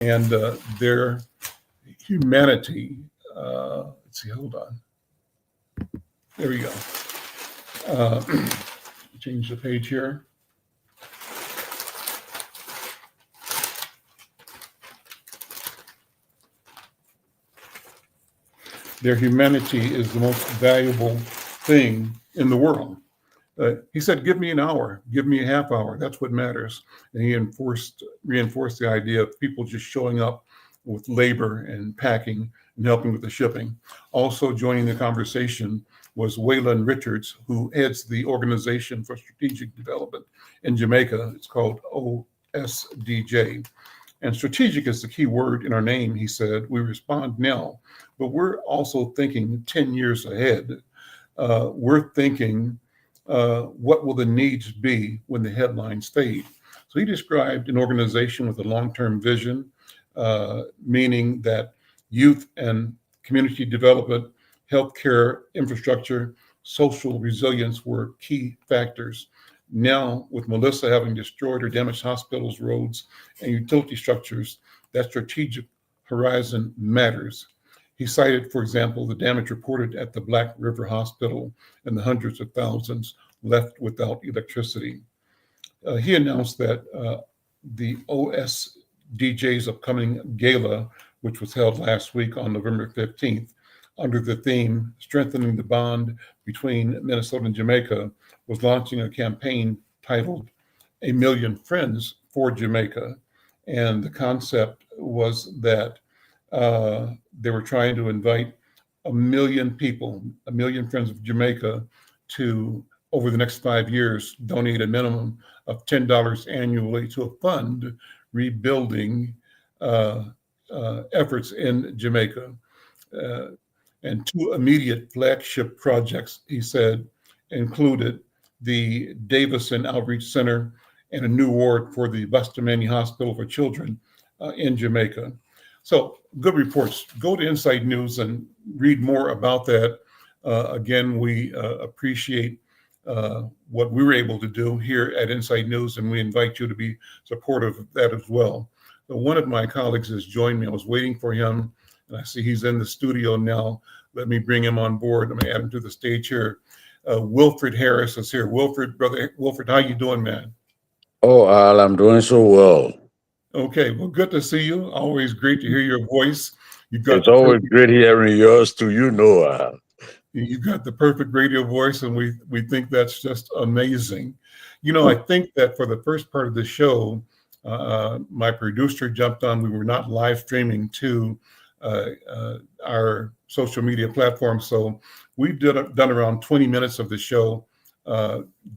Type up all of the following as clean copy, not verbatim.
and their humanity. Let's see, hold on. There we go. Uh, change the page here. Their humanity is the most valuable thing in the world. He said, give me an hour, give me a half hour. That's what matters. And he reinforced the idea of people just showing up with labor and packing and helping with the shipping. Also joining the conversation was Waylon Richards, who heads the Organization for Strategic Development in Jamaica. It's called OSDJ. And strategic is the key word in our name, he said. We respond now, but we're also thinking 10 years ahead. We're thinking, what will the needs be when the headlines fade? So he described an organization with a long-term vision, meaning that youth and community development, healthcare infrastructure, social resilience were key factors. Now, with Melissa having destroyed or damaged hospitals, roads, and utility structures, that strategic horizon matters. He cited, for example, the damage reported at the Black River Hospital and the hundreds of thousands left without electricity. He announced that the OSDJ's upcoming gala, which was held last week on November 15th, under the theme Strengthening the Bond Between Minnesota and Jamaica, was launching a campaign titled A Million Friends for Jamaica. And the concept was that they were trying to invite a million people, a million friends of Jamaica, to, over the next 5 years, donate a minimum of $10 annually to a fund rebuilding efforts in Jamaica. And two immediate flagship projects, he said, included the Davison Outreach Center and a new ward for the Bustamante Hospital for Children in Jamaica. So good reports. Go to Inside News and read more about that. Again, we appreciate what we were able to do here at Inside News, and we invite you to be supportive of that as well. So one of my colleagues has joined me. I was waiting for him, and I see he's in the studio now. Let me bring him on board. I'm going to add him to the stage here. Wilfred Harris is here. Brother Wilfred, how you doing, man? Oh, Al, I'm doing so well. Okay, well, good to see you. Always great to hear your voice. You've got It's the always perfect, great hearing yours too. Al. you've got the perfect radio voice, and we think that's just amazing. You know, I think that for the first part of the show, my producer jumped on. We were not live streaming to our social media platform, so we've done around 20 minutes of the show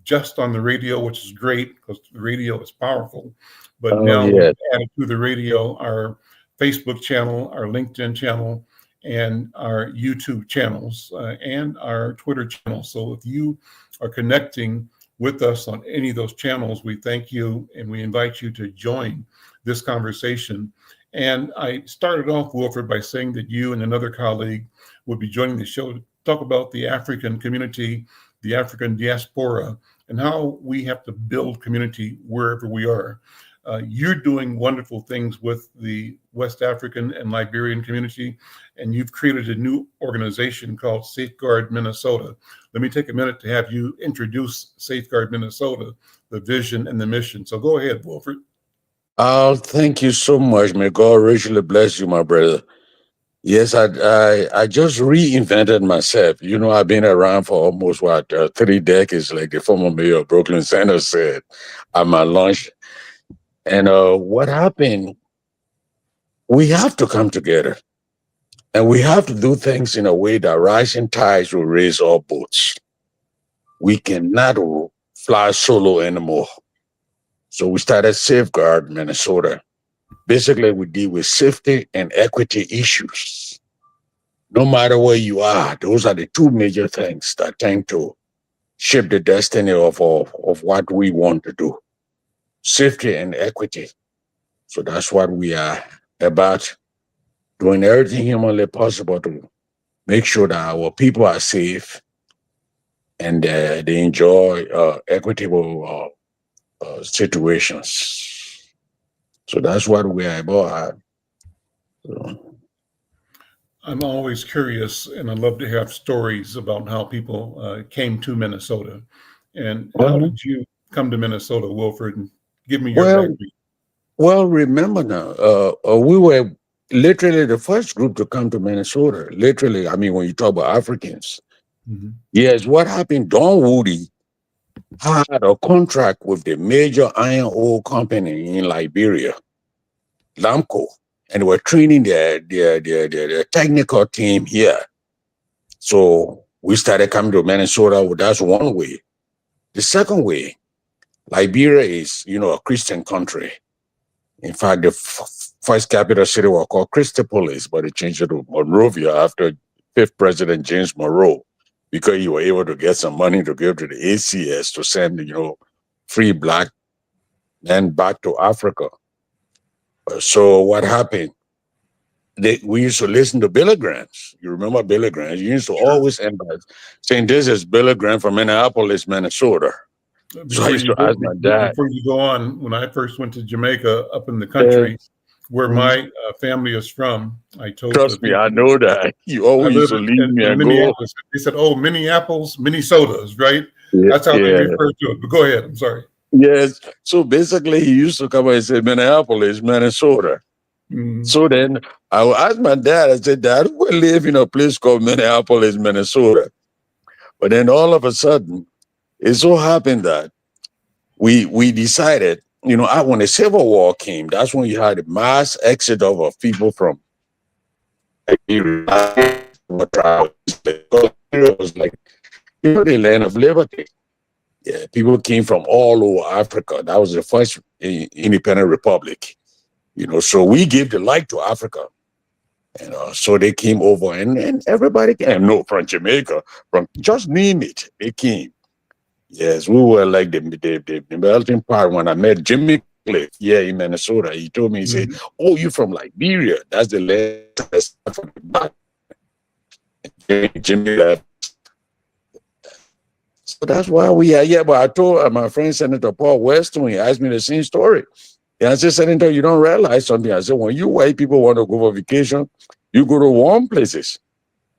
just on the radio, which is great because the radio is powerful. But Oh, now we've yes. added to the radio our Facebook channel, our LinkedIn channel, and our YouTube channels, and our Twitter channel. So if you are connecting with us on any of those channels, we thank you and we invite you to join this conversation. And I started off, Wilfred, by saying that you and another colleague would be joining the show to talk about the African community, the African diaspora, and how we have to build community wherever we are. You're doing wonderful things with the West African and Liberian community, and you've created a new organization called Safeguard Minnesota. Let me take a minute to have you introduce Safeguard Minnesota, the vision and the mission. So go ahead, Wilfred. Al, thank you so much. May God richly bless you, my brother. Yes, I just reinvented myself. I've been around for almost 3 decades, like the former mayor of Brooklyn Center said at my lunch. And what happened? We have to come together, and we have to do things in a way that rising tides will raise all boats. We cannot fly solo anymore. So we started Safeguard Minnesota. Basically, we deal with safety and equity issues. No matter where you are, those are the two major things that tend to shape the destiny of what we want to do. Safety and equity. So that's what we are about, doing everything humanly possible to make sure that our people are safe and they enjoy equitable situations. So that's what we are about. So, I'm always curious, and I love to have stories about how people came to Minnesota. And how well, did you come to Minnesota, Wilford? And give me your well, background. well, remember now, we were literally the first group to come to Minnesota. Literally, I mean, when you talk about Africans, Mhm. yes, what happened? Don Woody had a contract with the major iron ore company in Liberia, Lamco, and were training their technical team here. So we started coming to Minnesota. Well, that's one way. The second way, Liberia is, a Christian country. In fact, the first capital city was called Christopolis, but they changed it to Monrovia after fifth president James Monroe, because he was able to get some money to give to the ACS to send, free black men back to Africa. So what happened? We used to listen to Billy Grahams. You remember Billy Grahams? You used to Sure. always end by saying, "This is Billy Graham from Minneapolis, Minnesota." So I Before used you to go, ask my dad, before you go on, when I first went to Jamaica, up in the uh, country, where mm, my family is from, I told the trust me, I people know that. You I always used live to leave me in and go. Minneapolis. They said, "Oh, Minneapolis, Minnesotas, right?" Yeah, That's how they yeah. refer to it. But go ahead. I'm sorry. Yes. So basically, he used to come and say, Minneapolis, Minnesota. Mm, So then I would ask my dad, I said, Dad, we live in a place called Minneapolis, Minnesota. But then all of a sudden, it so happened that we decided, when the Civil War came, that's when you had a mass exodus of people from Liberia. It was like, the land of liberty. Yeah, people came from all over Africa. That was the first independent republic. So we gave the light to Africa. So they came over, and everybody came. No, from Jamaica, from just name it, they came. Yes, we were like the melting pot. When I met Jimmy Cliff here in Minnesota, he told me, he said, mm, "Oh, you from Liberia? That's the last from the back." Jimmy left. So that's why we are here. But I told my friend Senator Paul Weston, he asked me the same story. And I said, Senator, you don't realize something. I said, when you white people want to go for vacation, you go to warm places.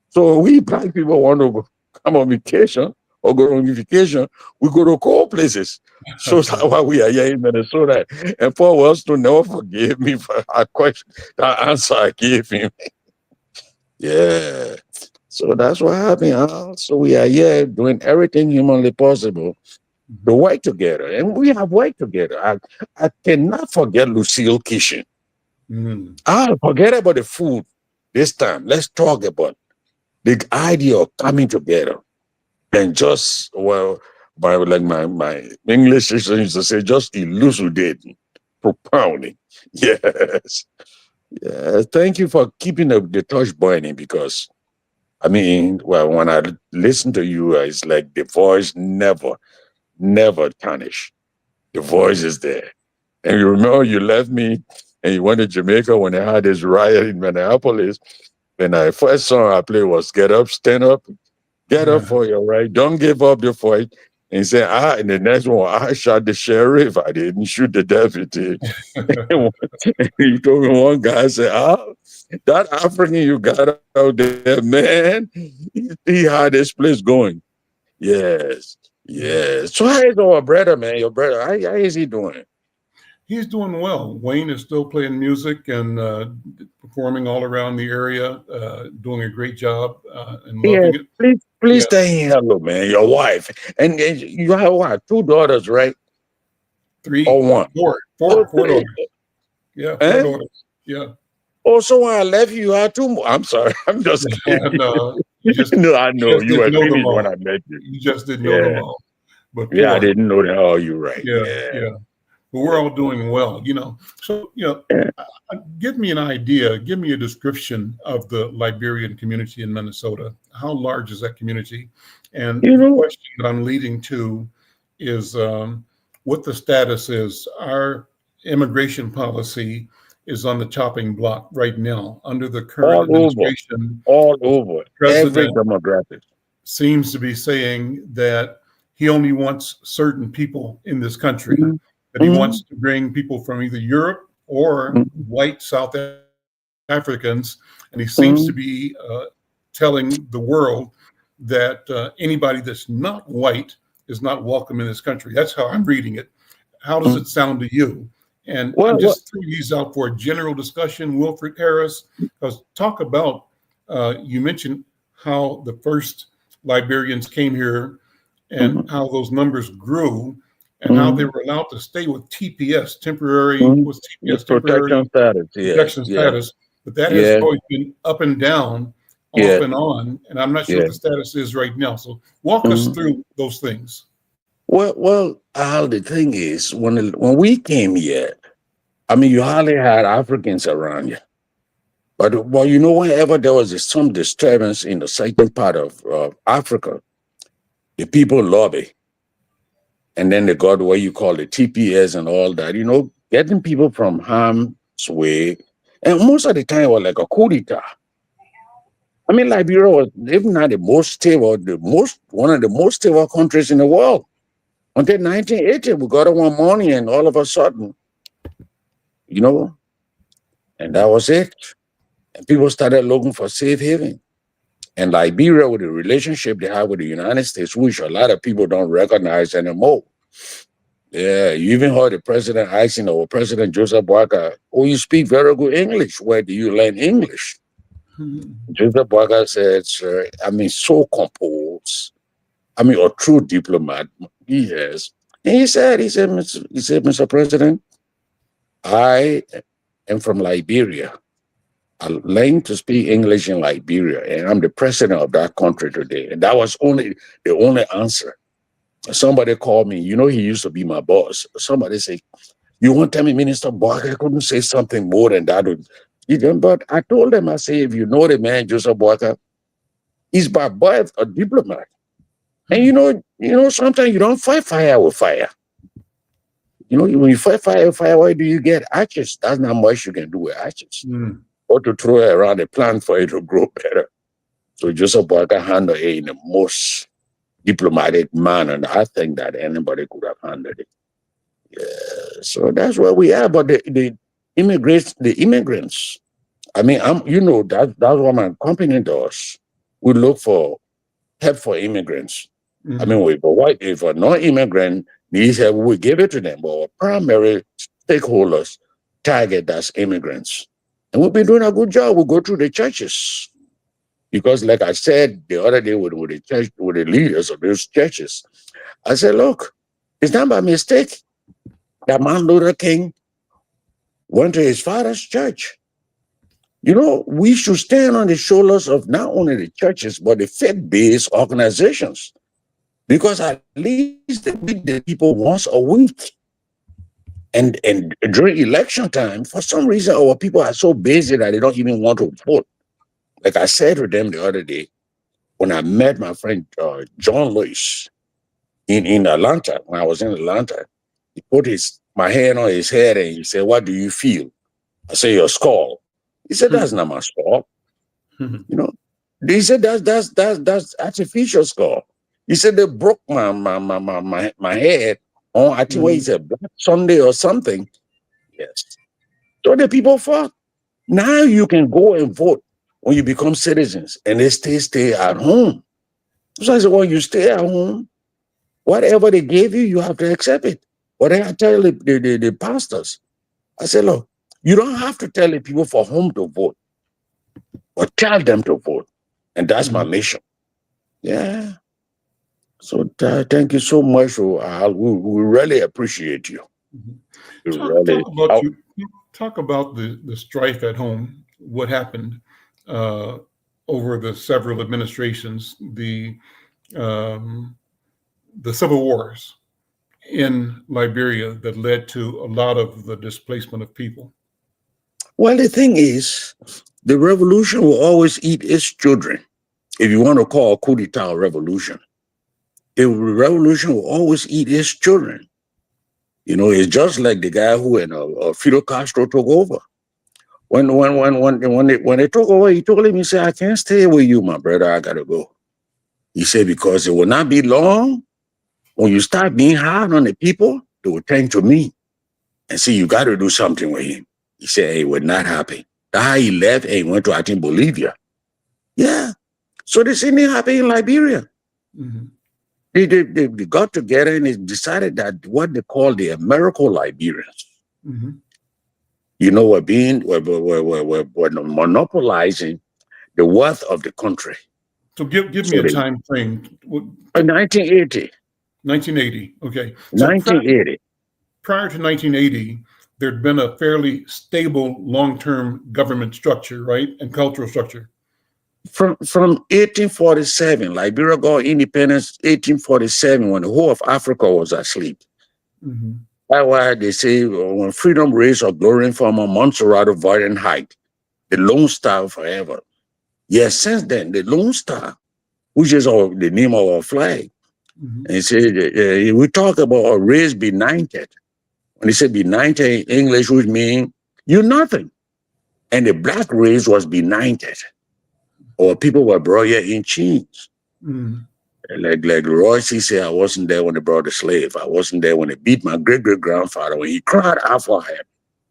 So we black people want to come on vacation or go on vacation, we go to cold places. So that's why we are here in Minnesota. And Paul Wellstone never forgave me for that question, that answer I gave him. Yeah. So that's what happened. So we are here doing everything humanly possible to mhm. work together. And we have worked together. I cannot forget Lucille Kitchen. Mm. I'll forget about the food this time. Let's talk about the idea of coming together and just, my English teacher used to say, just elucidating, propounding. Yes. Yeah. Thank you for keeping the touch burning, because I mean, well, when I listen to you, it's like the voice never tarnish. The voice is there. And you remember you left me and you went to Jamaica when they had this riot in Minneapolis. And the first song I played was Get Up, Stand Up, Get Up for Your Right. Don't give up the fight. And he said, and the next one, I shot the sheriff. I didn't shoot the deputy. He told me, one guy said, that African you got out there, man, he had this place going. Yes. Yeah. Yes. So how is our brother, man? Your brother, how is he doing? He's doing well. Wayne is still playing music and performing all around the area, doing a great job and Yeah, loving it. please Yeah. tell him hello, man. Your wife. And you have what? Two daughters, right? Or Three, one? Oh, four three. daughters. Yeah, four Eh? daughters. Yeah. Also, when I left you, had two more. I'm sorry. I'm just And kidding. you No, I know. just You didn't were know them finished when all. I met you. You just didn't know them Yeah. all. But Yeah, I four. didn't know that. Oh, you're right. Yeah, Yeah. yeah. But we're all doing well, So, Yeah. give me an idea, give me a description of the Liberian community in Minnesota. How large is that community? And You the know, question that I'm leading to is what the status is. Our immigration policy is on the chopping block right now. Under the current all over. administration, All over. the Every president demographic. seems to be saying that he only wants certain people in this country, Mhm. that he Mhm. wants to bring people from either Europe or Mhm. white South Africans, and he seems to Mhm. be telling the world that anybody that's not white is not welcome in this country. That's how I'm reading it. How does it Mhm. sound to you? And I'm Well, just throwing these out for a general discussion. Wilfred Harris, because talk about, you mentioned how the first Liberians came here and mhm, how those numbers grew and how they mhm, were allowed to stay with TPS, temporary, mhm. was The TPS, protection temporary status. Yeah, protection yeah, status, but that has yeah, always been up and down, off yeah, and on, and I'm not sure what yeah. the status is right now. So walk us Mhm. through those things. Well, Al, the thing is, when we came here, I mean, you hardly had Africans around you. But well, whenever there was some disturbance in the southern part of Africa, the people lobby, and then they got what you call the TPS and all that. Getting people from harm's way, and most of the time it was like a coup d'etat. I mean, Liberia was even not the most stable, the most one of the most stable countries in the world. Until 1980, we got it one morning, and all of a sudden, you know, and that was it. And people started looking for safe haven. And Liberia, with the relationship they have with the United States, which a lot of people don't recognize anymore. Yeah, you even heard the president asking our President Joseph Boakai, "Oh, you speak very good English. Where do you learn English?" Mhm. Joseph Boakai said, "Sir, I mean, so composed. I mean, a true diplomat he has." And Mr. President, I am from Liberia. I learned to speak English in Liberia, and I'm the president of that country today. And that was only the only answer. Somebody called me. He used to be my boss. Somebody said, "You won't tell me, Minister Boak, I couldn't say something more than that." But I told them, I say, if you know the man, Joseph Boakai, he's by birth a diplomat. And sometimes you don't fight fire with fire. When you fight fire with fire, why do you get ashes? That's not much you can do with ashes. Mm. Or to throw it around a plant for it to grow better. So Joseph Boakai handled it in the most diplomatic manner. And I think that anybody could have handled it. Yeah, so that's where we are. But the immigrants. I mean, that's what my company does. We look for help for immigrants. I mean, Mhm. if a non-immigrant needs help, we give it to them. But our primary stakeholders target as immigrants, and we've been doing a good job. We go through the churches because, like I said the other day with the church, with the leaders of those churches, I said, look, it's not by mistake that Martin Luther King went to his father's church. We should stand on the shoulders of not only the churches, but the faith-based organizations, because at least they meet the people once a week. And during election time, for some reason, our people are so busy that they don't even want to vote. Like I said to them the other day, when I met my friend John Lewis in Atlanta, when I was in Atlanta, he put my hand on his head and he said, "What do you feel?" I said, "Your skull." He said, "That's not my skull." Mhm. You know, he said, "That's artificial skull." He said, "They broke my head on, I think, what he Mhm. said, Black Sunday or something." Yes. So the people fought. Now you can go and vote when you become citizens, and they stay at home. So I said, "Well, you stay at home. Whatever they gave you, you have to accept it." But then I tell the pastors, I said, "Look, you don't have to tell the people for whom to vote, but tell them to vote." And that's my Mhm. mission. Yeah. So thank you so much. Al. We really appreciate you. Mhm. We Talk really. about you. Talk about the strife at home. What happened uh, over the several administrations, um, the civil wars in Liberia that led to a lot of the displacement of people. Well, the thing is, the revolution will always eat its children. If you want to call a coup d'etat a revolution, the revolution will always eat its children. It's just like the guy who Fidel Castro took over. When they took over, he told him, he said, "I can't stay with you, my brother. I gotta go." He said, "Because it will not be long when you start being hard on the people, they will turn to me and say, you got to do something with him." He said, "It will not happen. That's how he left and went to, I think, Bolivia. Yeah. So the same thing happened in Liberia. Mm-hmm. They got together and they decided that what they call the American Liberians, Mm-hmm. you know, were monopolizing the wealth of the country. So give me So a they, time frame. in 1980, 1980. Okay. So 1980, prior to 1980, there'd been a fairly stable long-term government structure, right, and cultural structure. from 1847, Liberia got independence 1847 when the whole of Africa was asleep. Mm-hmm. That's why they say when freedom raised or glory from a Montserrat of violent height, the Lone Star forever. Yes, since then, the Lone Star, which is the name of our flag, Mm-hmm. and say we talk about a race benighted. When they say benighted in English, would mean you're nothing. And the black race was benighted, or people were brought here in chains. Mm-hmm. Like Royce said, I wasn't there when they brought the slave. I wasn't there when they beat my great great grandfather when he cried out for help.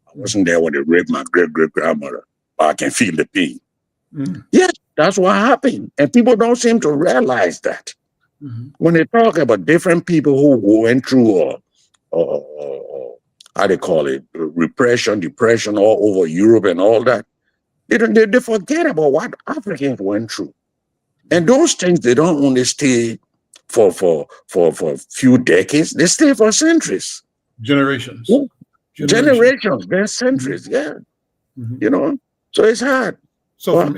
I wasn't there when they raped my great great grandmother. But I can feel the pain. Mm-hmm. Yes, that's what happened. And people don't seem to realize that. Mm-hmm. When they talk about different people who went through or how they call it, repression, depression all over Europe and all that, they forget about what Africans went through. And those things they don't only stay for few decades, they stay for centuries. Generations. Yeah. Generations. Generations, then Mm-hmm. centuries, yeah. Mm-hmm. You know. So it's hard. So But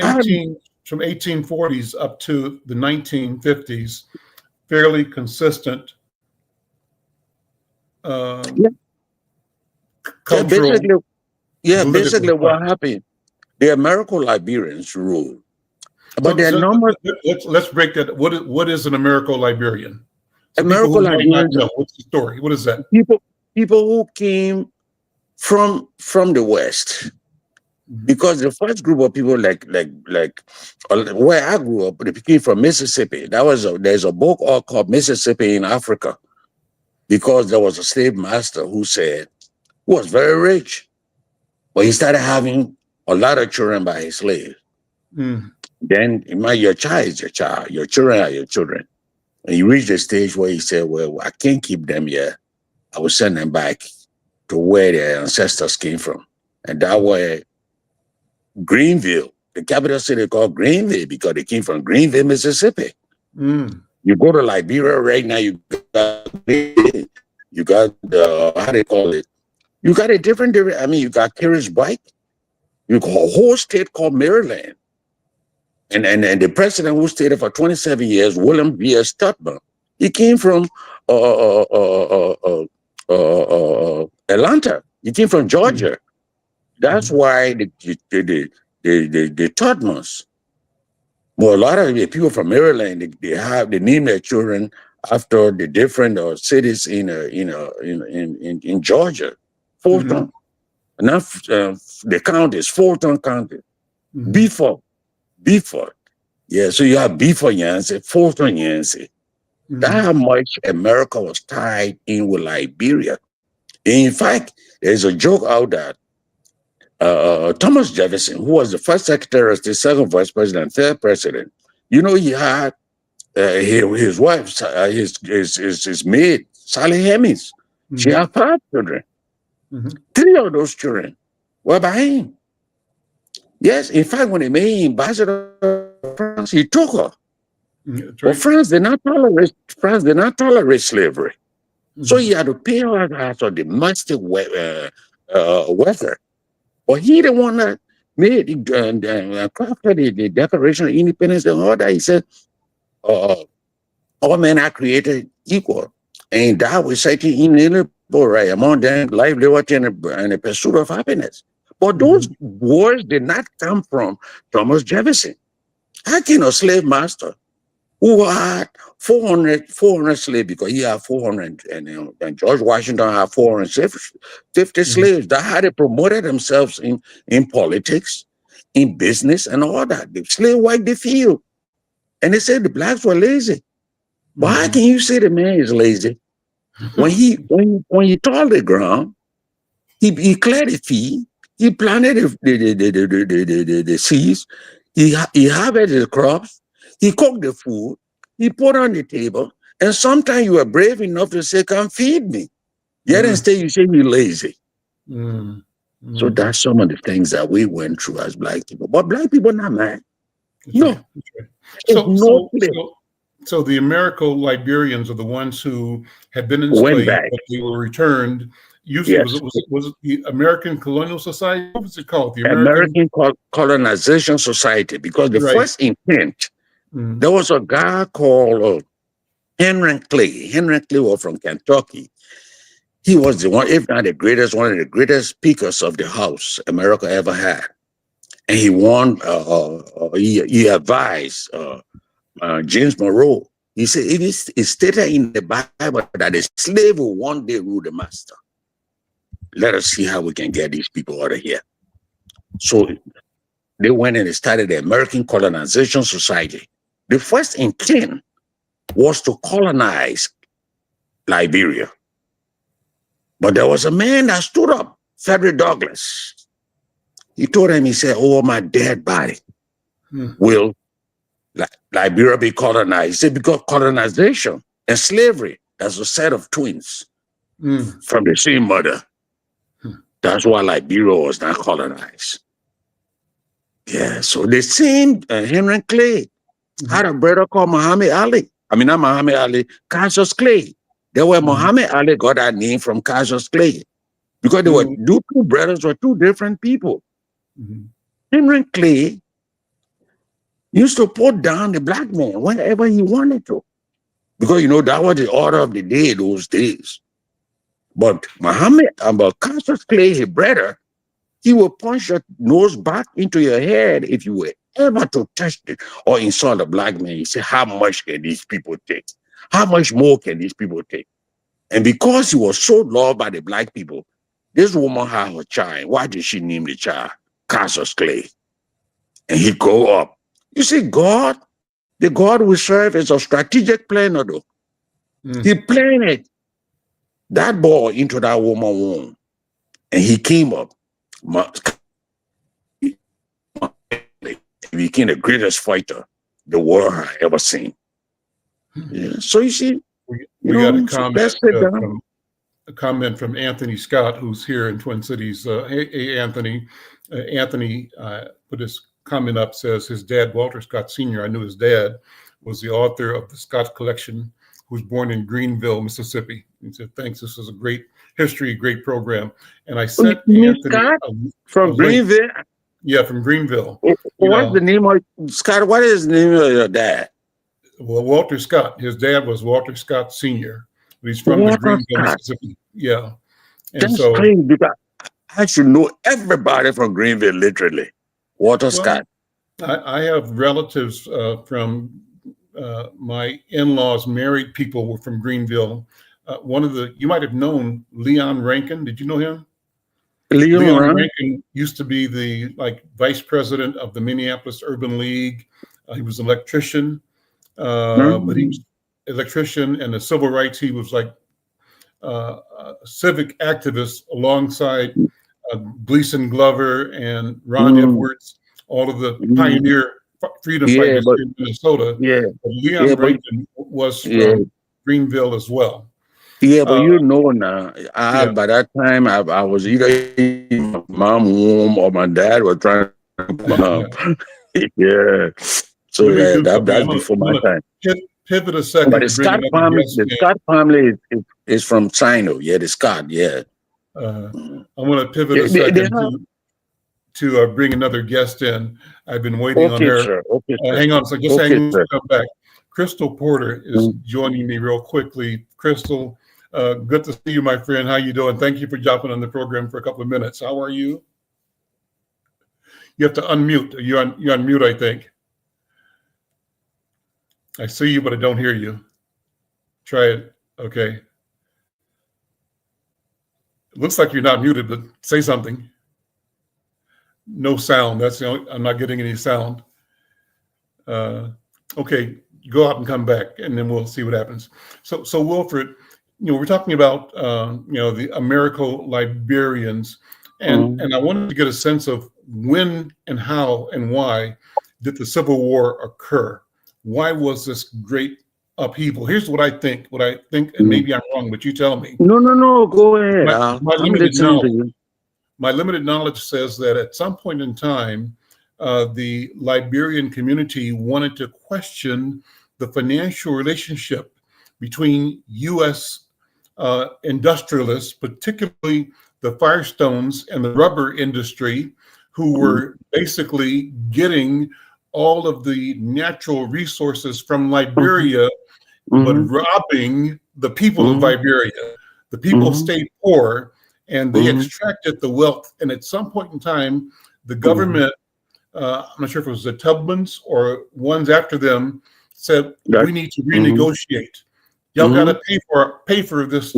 from 1840s up to the 1950s, fairly consistent yeah, yeah, cultural basically political what structure. happened, the American Liberians rule. But So, there are so normal let's break that. What is an Americo-Liberian? So people who American might not Liberians know, what's the story? What is that? people who came from the West. Mm-hmm. Because the first group of people where I grew up, they came from Mississippi. There's a book called Mississippi in Africa, because there was a slave master who was very rich, but he started having a lot of children by his slaves. Mm-hmm. Then your child is your child, your children are your children. And he reached a stage where he said, well, I can't keep them here. I will send them back to where their ancestors came from. And that way, Greenville, the capital city called Greenville, because they came from Greenville, Mississippi. Mm-hmm. You go to Liberia right now, you got how they call it? You got a different. I mean, you got Carriage Bike. You got a whole state called Maryland, and the president who stayed there for 27 years, William V.S. Tubman, he came from Atlanta. He came from Georgia. That's why the Tubmans. Well, a lot of the people from Maryland, they name their children after the different cities in Georgia. Fulton, now the county is Fulton County. Mm-hmm. Beaufort. Yeah, so you have Beaufort Yancey, Fulton Yancey. Mm-hmm. That's how much America was tied in with Liberia. In fact, there's a joke out that Thomas Jefferson, who was the first secretary of the second vice president, third president, he had his wife, his maid, Sally Hemings. Mm-hmm. She had 5 children. Mm-hmm. 3 of those children were by him. Yes, in fact, when he made him ambassador of France, he took her. Mm-hmm. But France did not tolerate slavery. Mm-hmm. So he had to pay her as a domestic worker. But he the one that made crafted the Declaration of Independence and all that. He said, all men are created equal. And that was certain inalienable right among them, life, liberty, and the pursuit of happiness. But those words did not come from Thomas Jefferson. How can a slave master who had 400 slaves, because he had 400, and George Washington had 450 slaves, that had promoted themselves in politics, in business, and all that. The slave worked the field. And they said the blacks were lazy. But how can you say the man is lazy? When he tilled the ground, he cleared the field, He planted the seeds. He harvested the crops. He cooked the food. He put on the table. And sometimes you are brave enough to say, "Come feed me." Yet Mm, instead you say you're lazy. mm, So mm. that's some of the things that we went through as Black people. But Black people not mad. That's right. No, That's right. there's So, no so, place. so, so the Americo-Liberians are the ones who had been Went enslaved, back. but they were returned. Used Yes. was it the American Colonial Society? What was it called? The American, American Colonization Society, because the right? first intent, Mm, there was a guy called Henry Clay. Henry Clay was from Kentucky. He was the one, if not the greatest, one of the greatest speakers of the House America ever had. And he won, he advised James Monroe. He said, it's stated in the Bible that a slave will one day rule the master. Let us see how we can get these people out of here. So they went and started the American Colonization Society. The first intent was to colonize Liberia. But there was a man that stood up, Frederick Douglass. He told him, he said, "Oh, my dead body mm, will Liberia be colonized?" He said, "Because colonization and slavery, that's a set of twins mm, from the same mother. mm, That's why Liberia was not colonized." Yeah, so the same Henry Clay mm, had a brother called Muhammad Ali. I mean, not Muhammad Ali, Cassius Clay. They were mm, Muhammad Ali got that name from Cassius Clay because they were mm, two brothers were two different people. mm, Henry Clay used to put down the black man whenever he wanted to, because that was the order of the day those days. But but Cassius Clay, his brother, he will punch your nose back into your head if you were ever to touch it or insult a black man. He said, "How much can these people take? How much more can these people take?" And because he was so loved by the black people, this woman had her child. Why did she name the child Cassius Clay? And he grew up. You see, God, the God we serve is a strategic planner, though. mm. He planted that boy into that woman's womb, and he came up. He became the greatest fighter the world had ever seen. Yeah. So you see, We got a so comment let's sit down. from Anthony Scott, who's here in Twin Cities. Hey, Anthony. Anthony put his comment up, says his dad, Walter Scott Sr., I knew his dad, was the author of the Scott Collection, who was born in Greenville, Mississippi. He said, "Thanks, this is a great history, great program." And I sent Anthony Scott a from link. Greenville. Yeah, from Greenville. What's the name of Scott? What is the name of your dad? Well, Walter Scott, his dad was Walter Scott Sr., but he's from the Walter Greenville, Scott. Mississippi. Yeah. And That's so, crazy because I should know everybody from Greenville, literally. Walter well, Scott. I have relatives from my in-laws, married people were from Greenville. You might have known Leon Rankin. Did you know him? Leon Leon Run? Rankin used to be the vice president of the Minneapolis Urban League. He was an electrician, but he was electrician and the civil rights. He was like a civic activist alongside Gleason Glover and Ron Edwards, all of the pioneer freedom Yeah, fighters but here in Minnesota. yeah, But yeah, Leon but Rankin was yeah, from Greenville as well. yeah, but Uh, now, yeah, by that time I was either in my mom womb or my dad was trying to yeah. So let me do something. that's before I'm my gonna time. pivot a But second to bring another guest The Scott family is from Sino. Yeah, the Scott. Yeah. in. I'm gonna pivot a They second have, to bring another guest in. I've been waiting on okay, her. sir. Okay, sir. Hang on, so just hang Okay, on, sir. come back. Crystal Porter is joining me real quickly. Crystal, good to see you, my friend. How you doing? Thank you for jumping on the program for a couple of minutes. How are you? You have to unmute. You're on mute, I think. I see you, but I don't hear you. Try it. Okay. It looks like you're not muted, but say something. No sound. That's the only, I'm not getting any sound. Okay, go out and come back, and then we'll see what happens. So Wilfred, we're talking about the Americo-Liberians, And I wanted to get a sense of when and how and why did the Civil War occur? Why was this great upheaval? Here's what I think. And maybe I'm wrong, but you tell me. No, no, no. Go ahead. My I'm limited listening to knowledge. you. My limited knowledge says that at some point in time, the Liberian community wanted to question the financial relationship between U.S. Industrialists, particularly the Firestones and the rubber industry, who were basically getting all of the natural resources from Liberia, but robbing the people of Liberia. The people stayed poor and they extracted the wealth. And at some point in time, the government, I'm not sure if it was the Tubmans or ones after them, said, we need to renegotiate. Y'all got to pay for this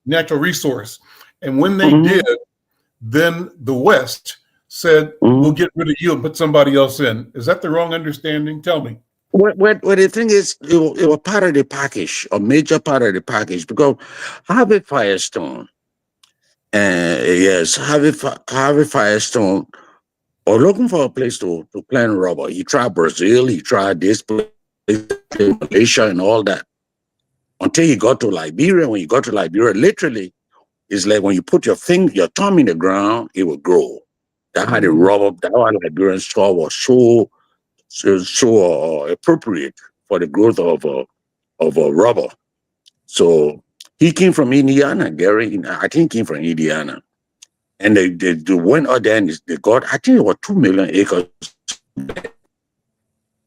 natural resource. And when they did, then the West said, we'll get rid of you and put somebody else in. Is that the wrong understanding? Tell me. What the thing is, it was part of the package, a major part of the package, because Harvey Firestone, Harvey Firestone was looking for a place to plant rubber. He tried Brazil, he tried this place, Malaysia, and all that, until he got to Liberia. When he got to Liberia, literally, it's like when you put your thumb in the ground, it will grow. That how the rubber, that how Liberian soil was so appropriate for the growth of rubber. So he came from Indiana, Gary. I think he came from Indiana, and they went out there and they got, I think it was 2 million acres.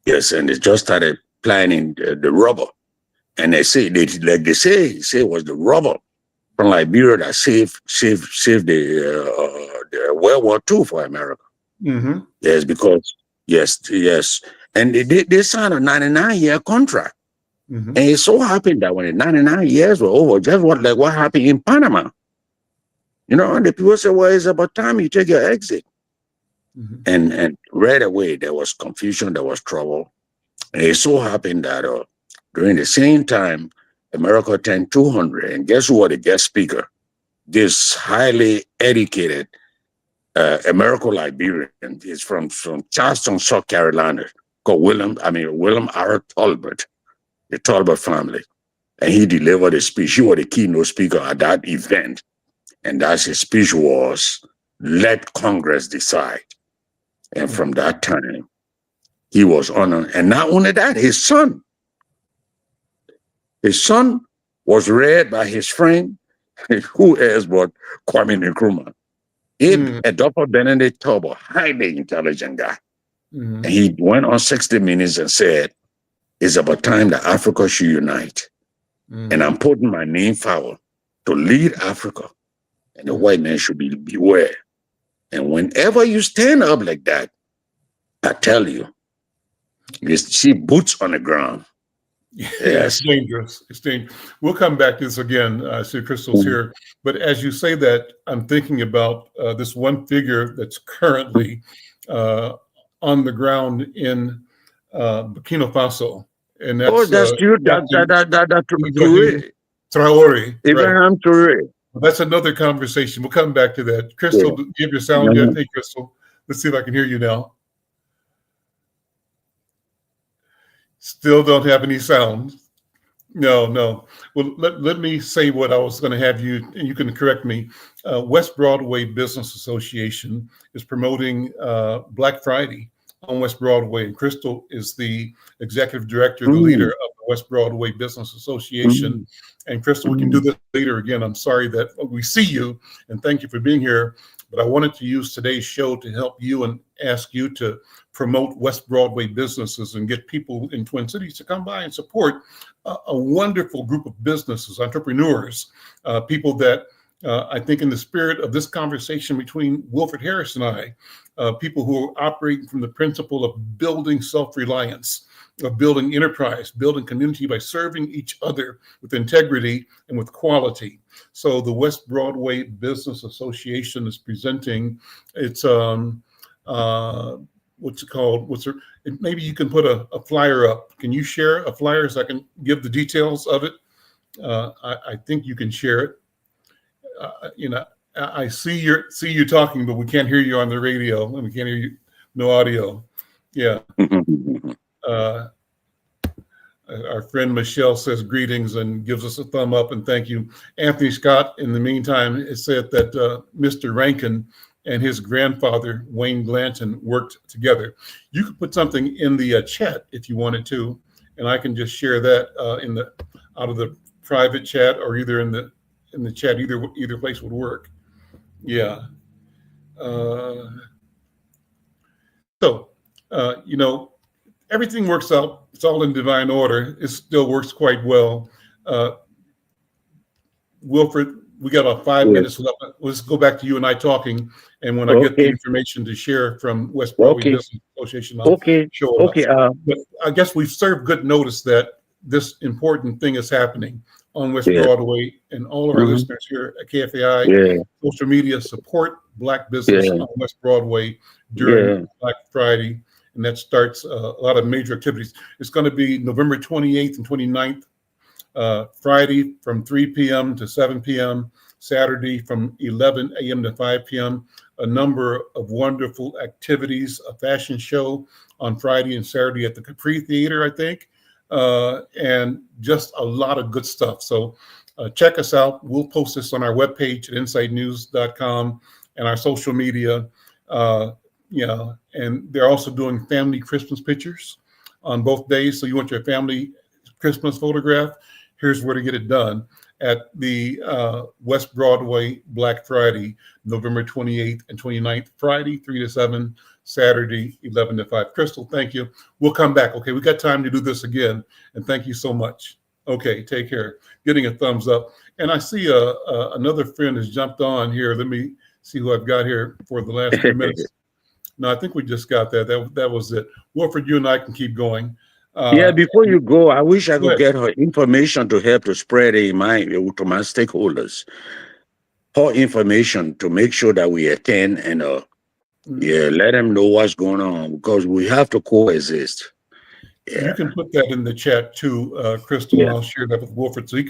Yes, and they just started planting the rubber, and they say it was the rubber from Liberia that saved the World War II for America. Yes, because yes, and they signed a 99-year contract, and it so happened that when the 99 years were over, just what happened in Panama, and the people said, well, it's about time you take your exit, and right away there was confusion, there was trouble, and it so happened that during the same time, America turned 200, and guess who was the guest speaker? This highly educated American-Liberian is from Charleston, South Carolina, called William R. Talbot, the Talbot family. And he delivered a speech. He was the keynote speaker at that event. And that's his speech was, let Congress decide. And from that time, he was honored. And not only that, his son was read by his friend, who else but Kwame Nkrumah. Dr. Benedict Tobo, highly intelligent guy. And he went on 60 Minutes and said, it's about time that Africa should unite. And I'm putting my name forward to lead Africa. And the white man should beware. And whenever you stand up like that, I tell you, you see boots on the ground. Yes. It's dangerous. It's dangerous. We'll come back to this again. I see Crystal's here. But as you say that, I'm thinking about this one figure that's currently on the ground in Burkina Faso. And that's you. Traore. Ibrahim Traore. That's another conversation. We'll come back to that. Crystal, give your sound yet? Hey, Crystal. Let's see if I can hear you now. Still don't have any sound. No. Well, let me say what I was going to have you, and you can correct me. West Broadway Business Association is promoting Black Friday on West Broadway, and Crystal is the executive director, the leader of the West Broadway Business Association. And Crystal, we can do this later again. I'm sorry that we see you, and thank you for being here. But I wanted to use today's show to help you and ask you to promote West Broadway businesses and get people in Twin Cities to come by and support a wonderful group of businesses, entrepreneurs, people that I think in the spirit of this conversation between Wilfred Harris and I, people who are operating from the principle of building self-reliance, of building enterprise, building community by serving each other with integrity and with quality. So the West Broadway Business Association is presenting its what's it called? Maybe you can put a flyer up. Can you share a flyer so I can give the details of it? I think you can share it. I see you talking, but we can't hear you on the radio, and we can't hear you. No audio. Yeah. Uh, our friend Michelle says greetings and gives us a thumb up and thank you. Anthony Scott, in the meantime, has said that Mr. Rankin and his grandfather, Wayne Glanton, worked together. You could put something in the chat if you wanted to, and I can just share that out of the private chat, or either in the chat. Either place would work. Yeah. So, everything works out. It's all in divine order. It still works quite well. Wilfred, we got about 5 minutes left. Let's go back to you and I talking. And when I get the information to share from West Broadway Business Association, I'll show it up. But I guess we've served good notice that this important thing is happening on West Broadway, and all of our listeners here at KFAI, social media, support Black business on West Broadway during Black Friday. And that starts a lot of major activities. It's going to be November 28th and 29th, Friday from 3 p.m. to 7 p.m., Saturday from 11 a.m. to 5 p.m., a number of wonderful activities, a fashion show on Friday and Saturday at the Capri Theater, I think, and just a lot of good stuff. So check us out. We'll post this on our webpage at insightnews.com and our social media. And they're also doing family Christmas pictures on both days. So you want your family Christmas photograph? Here's where to get it done at the West Broadway Black Friday, November 28th and 29th, Friday, 3 to 7, Saturday, 11 to 5. Crystal, thank you. We'll come back. Okay, we got time to do this again. And thank you so much. Okay, take care. Getting a thumbs up. And I see another friend has jumped on here. Let me see who I've got here for the last few minutes. No, I think we just got that. That was it. Wilfred, you and I can keep going. Before you go, I wish I could get her information to help to spread it to my stakeholders. Her information to make sure that we attend and let them know what's going on, because we have to coexist. Yeah. You can put that in the chat too, Crystal, and I'll share that with Wilfred. So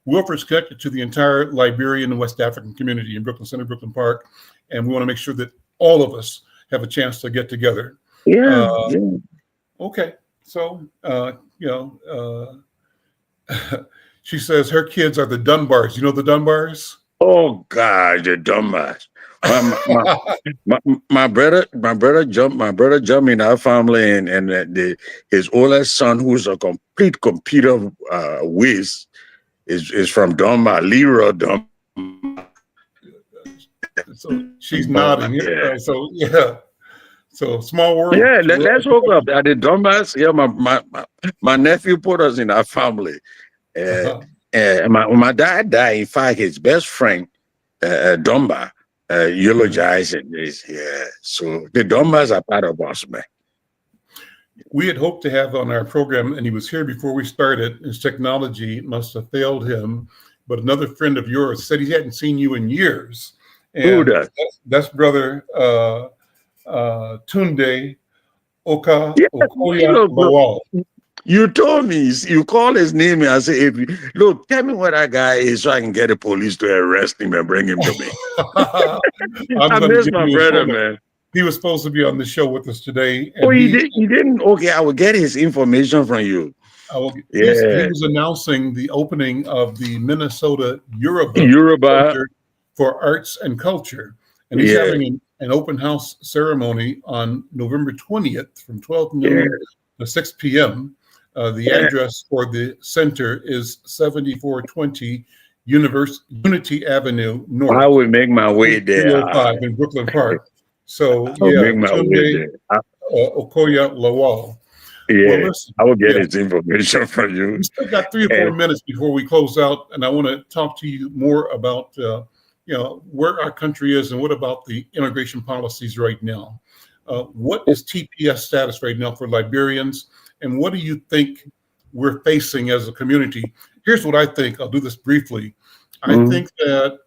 Wilfred's connected to the entire Liberian and West African community in Brooklyn Center, Brooklyn Park, and we want to make sure that all of us have a chance to get together. Okay, so she says her kids are the Dunbars. You know the Dunbars? Oh God, the Dunbars. My brother jumped in our family, and his oldest son, who's a complete computer whiz, is from Dunbar, Leroy Dunbar. So she's nodding. So small world. Yeah, let's hook up at the Dunbars. Yeah, my nephew put us in our family. And my dad died. In fact, his best friend, Dunbar, eulogized this. Yeah, so the Dunbars are part of us, man. We had hoped to have on our program, and he was here before we started. His technology must have failed him, but another friend of yours said he hadn't seen you in years. And who does? That's brother Tunde Okoya Lawal. You told me, you call his name, and I say, look, tell me where that guy is so I can get the police to arrest him and bring him to me. I miss my brother, man. He was supposed to be on the show with us today. And he didn't? Okay, I will get his information from you. He was announcing the opening of the Minnesota Yoruba for Arts and Culture. And he's having an open house ceremony on November 20th from 12 noon to 6 p.m. The address for the center is 7420 Unity Avenue North. I will make my way there. 305 in Brooklyn Park. So, Tunde Okoya Lawal. Yeah, well, I will get his information from you. We still got 3 or 4 minutes before we close out, and I want to talk to you more about where our country is and what about the immigration policies right now. What is TPS status right now for Liberians, and what do you think we're facing as a community? Here's what I think. I'll do this briefly. I think that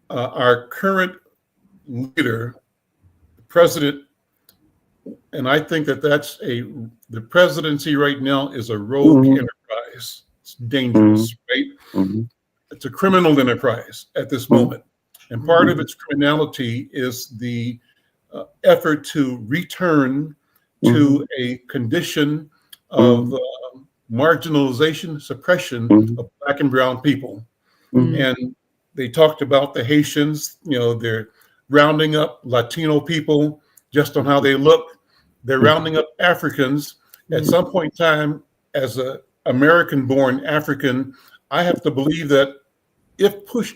our current leader, president, and I think that the presidency right now is a rogue enterprise. It's dangerous, right? It's a criminal enterprise at this moment. And part of its criminality is the effort to return to a condition of marginalization, suppression of Black and brown people. And they talked about the Haitians, they're rounding up Latino people just on how they look. They're rounding up Africans. At some point in time, as an American-born African, I have to believe that if push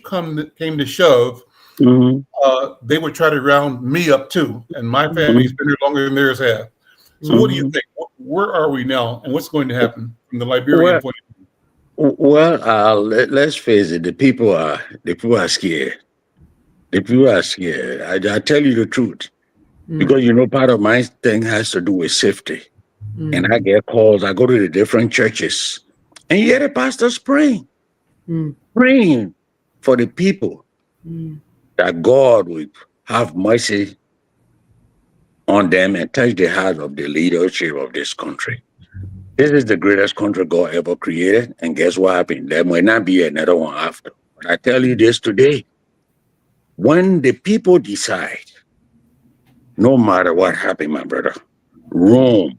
came to shove, they would try to round me up too. And my family's been here longer than theirs have. So what do you think? Where are we now, and what's going to happen from the Liberian point of view? Well, let's face it. The people are scared. The people are scared. I tell you the truth, because part of my thing has to do with safety. And I get calls. I go to the different churches, and you hear the pastors praying for the people, that God would have mercy on them and touch the heart of the leadership of this country. This is the greatest country God ever created. And guess what happened? There might not be another one after. But I tell you this today, when the people decide, no matter what happened, my brother, Rome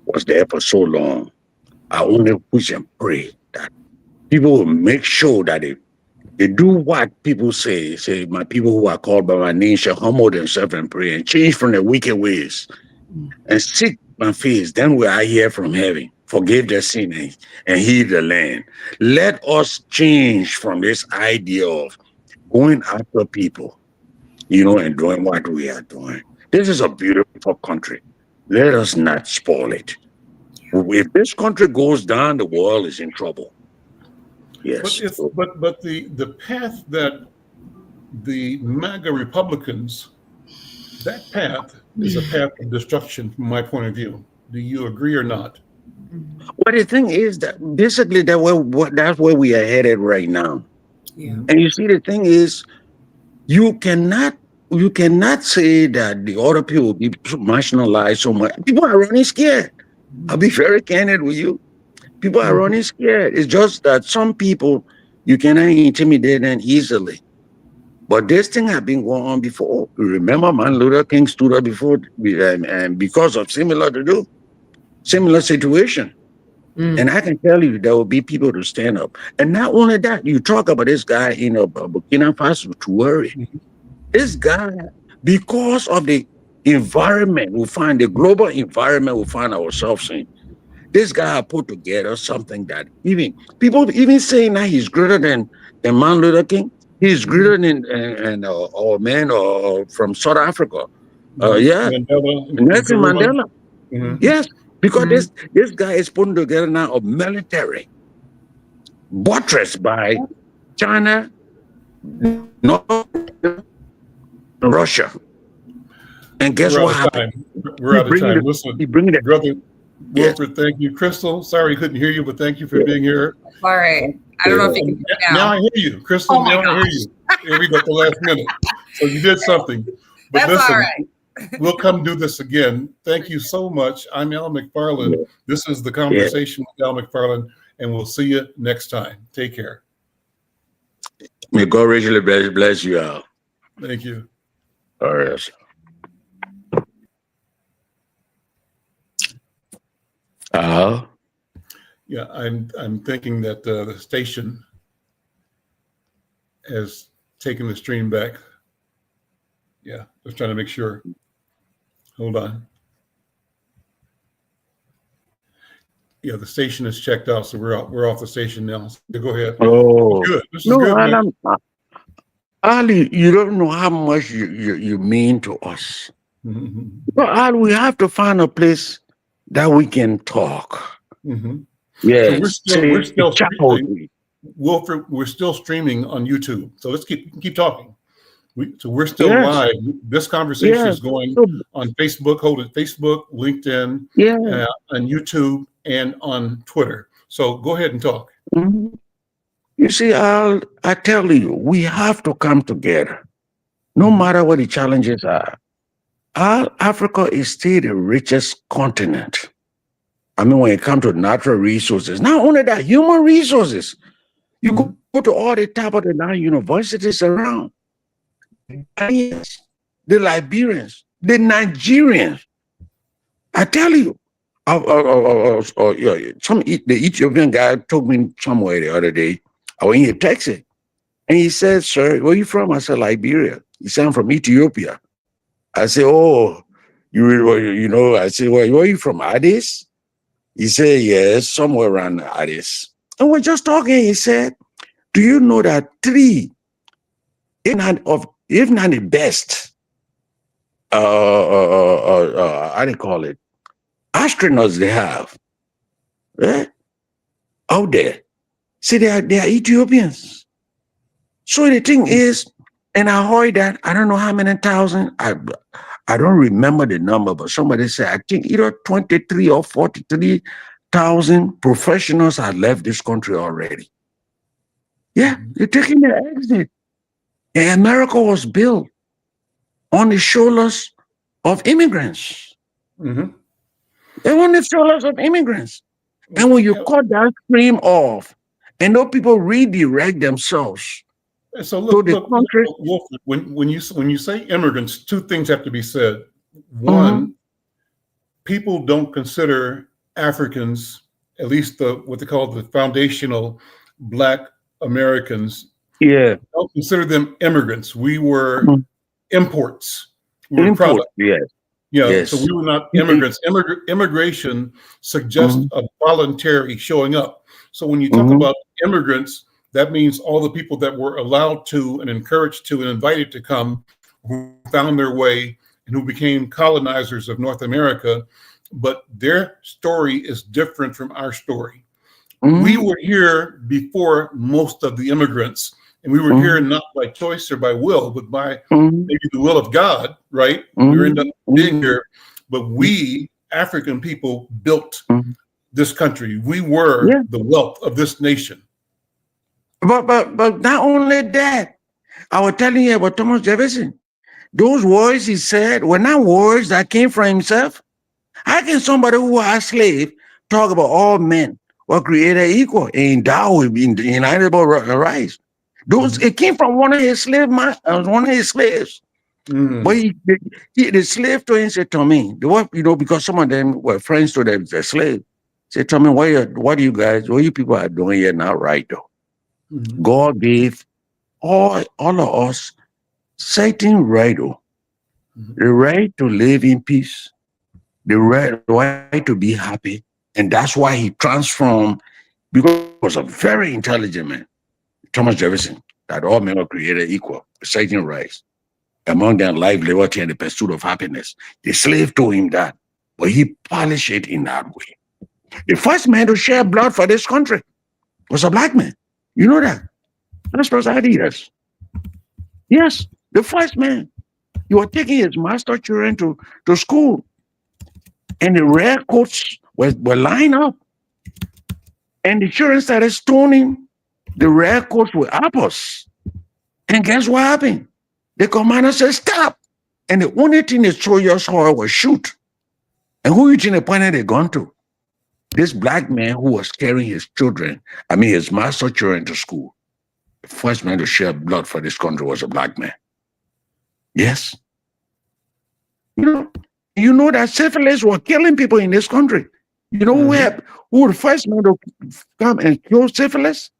was there for so long. I only push and pray that people will make sure that they do what people say, my people who are called by my name shall humble themselves and pray and change from their wicked ways and seek my face. Then will I hear from heaven, forgive their sin and heal the land. Let us change from this idea of going after people, and doing what we are doing. This is a beautiful country. Let us not spoil it. If this country goes down, the world is in trouble. Yes. But the path that the MAGA Republicans, that path is a path of destruction from my point of view. Do you agree or not? Well, the thing is that basically that's where we are headed right now. Yeah. And you see, the thing is, you cannot say that the other people be marginalized so much. People are running scared. I'll be very candid with you. People are running scared. It's just that some people, you cannot intimidate them easily. But this thing had been going on before. You remember Martin Luther King stood up before, and because of similar situation. And I can tell you, there will be people to stand up. And not only that, you talk about this guy in Burkina Faso, Tcwm. This guy, because of the environment the global environment we find ourselves in, this guy put together something that people saying that he's greater than Martin Luther King. He's greater than our man from South Africa. Nelson Mandela. Yes, because this guy is putting together now a military buttressed by China, North Russia. And guess what happened? We're out of time. Listen, brother Wilfred, thank you. Crystal, sorry I couldn't hear you, but thank you for being here. All right. I don't know if you can hear now. I hear you. Crystal, now I hear you. Here we go at the last minute. So you did something. But that's listen, all right. We'll come do this again. Thank you so much. I'm Al McFarland. This is The Conversation with Al McFarland, and we'll see you next time. Take care. May God richly bless you, Al. Thank you. All right. Yeah, I'm thinking that the station has taken the stream back. Yeah, just trying to make sure. Hold on. Yeah, the station is checked out, so we're off the station now. So go ahead. Oh, good. This is good. Ali, you don't know how much you mean to us. But Ali, we have to find a place that we can talk. Yes, so we're still streaming. Wilfred, we're still streaming on YouTube. So let's keep talking. We're still live. This conversation is going on Facebook. Hold it, Facebook, LinkedIn, on YouTube, and on Twitter. So go ahead and talk. You see, I tell you, we have to come together, no matter what the challenges are. Africa is still the richest continent. I mean, when it comes to natural resources, not only that, human resources. You go to all the top of the line universities around. The Ghanaians, the Liberians, the Nigerians. I tell you, the Ethiopian guy told me somewhere the other day. I went here texting, and he said, "Sir, where you from?" I said, "Liberia." He said, "I'm from Ethiopia." I said, "Oh, you know?" I said, "Well, where are you from? Addis?" He said, "Yes, somewhere around Addis." And we're just talking. He said, "Do you know that three, if not the best, how do you call it, astronauts they have out there? See, they are Ethiopians." So the thing is, and I heard that, I don't know how many thousand, I don't remember the number, but somebody said, I think either 23 or 43,000 professionals have left this country already. Yeah, they're taking their exit. And America was built on the shoulders of immigrants. Mhm. They were on the shoulders of immigrants. And when you cut that stream off, and those people redirect themselves So to the look, country. Wolford, when you say immigrants, two things have to be said. Mhm. One, people don't consider Africans, at least what they call the foundational Black Americans, Yeah. don't consider them immigrants. We were Mhm. imports. We were Import, product. yes. So Yes. we were not Mhm. immigrants. Immigration suggests Mhm. a voluntary showing up. So when you talk Mhm. about immigrants, that means all the people that were allowed to and encouraged to and invited to come, who found their way and who became colonizers of North America. But their story is different from our story. We Mhm. were here before most of the immigrants, and we were here Mhm. not by choice or by will, but by Mhm. maybe the will of God, right? We end up Mhm. being here, but we African people built Mhm. this country. We were Yeah. the wealth of this nation. But not only that, I was telling you about Thomas Jefferson. Those words he said were not words that came from himself. How can somebody who was a slave talk about all men were created equal and endowed with inalienable rights? Those it came from one of his one of his slaves. But Mm. the slave to him said, "Tommy, because some of them were friends to the slave. Said, Tommy, what you people are doing here now, right though? Mm. God gave all of us certain right, though. The right to live in peace, the right to be happy. And that's why he transformed, because he was a very intelligent man, Thomas Jefferson, that all men were created equal, with certain rights. Among them, life, liberty, and the pursuit of happiness. The slave told him that, but he polished it in that way. The first man to shed blood for this country was a black man. You know that? That's Adidas. Yes, the first man. He was taking his master children to school, and the red coats were lined up, and the children started stoning the red coats with apples. And guess what happened? The commander said, "Stop." And the only thing the soldiers saw was shoot. And who you think they pointed a gun to? This black man who was carrying his master children to school. The first man to shed blood for this country was a black man. Yes. You know that syphilis were killing people in this country. You know who the first man to come and kill syphilis?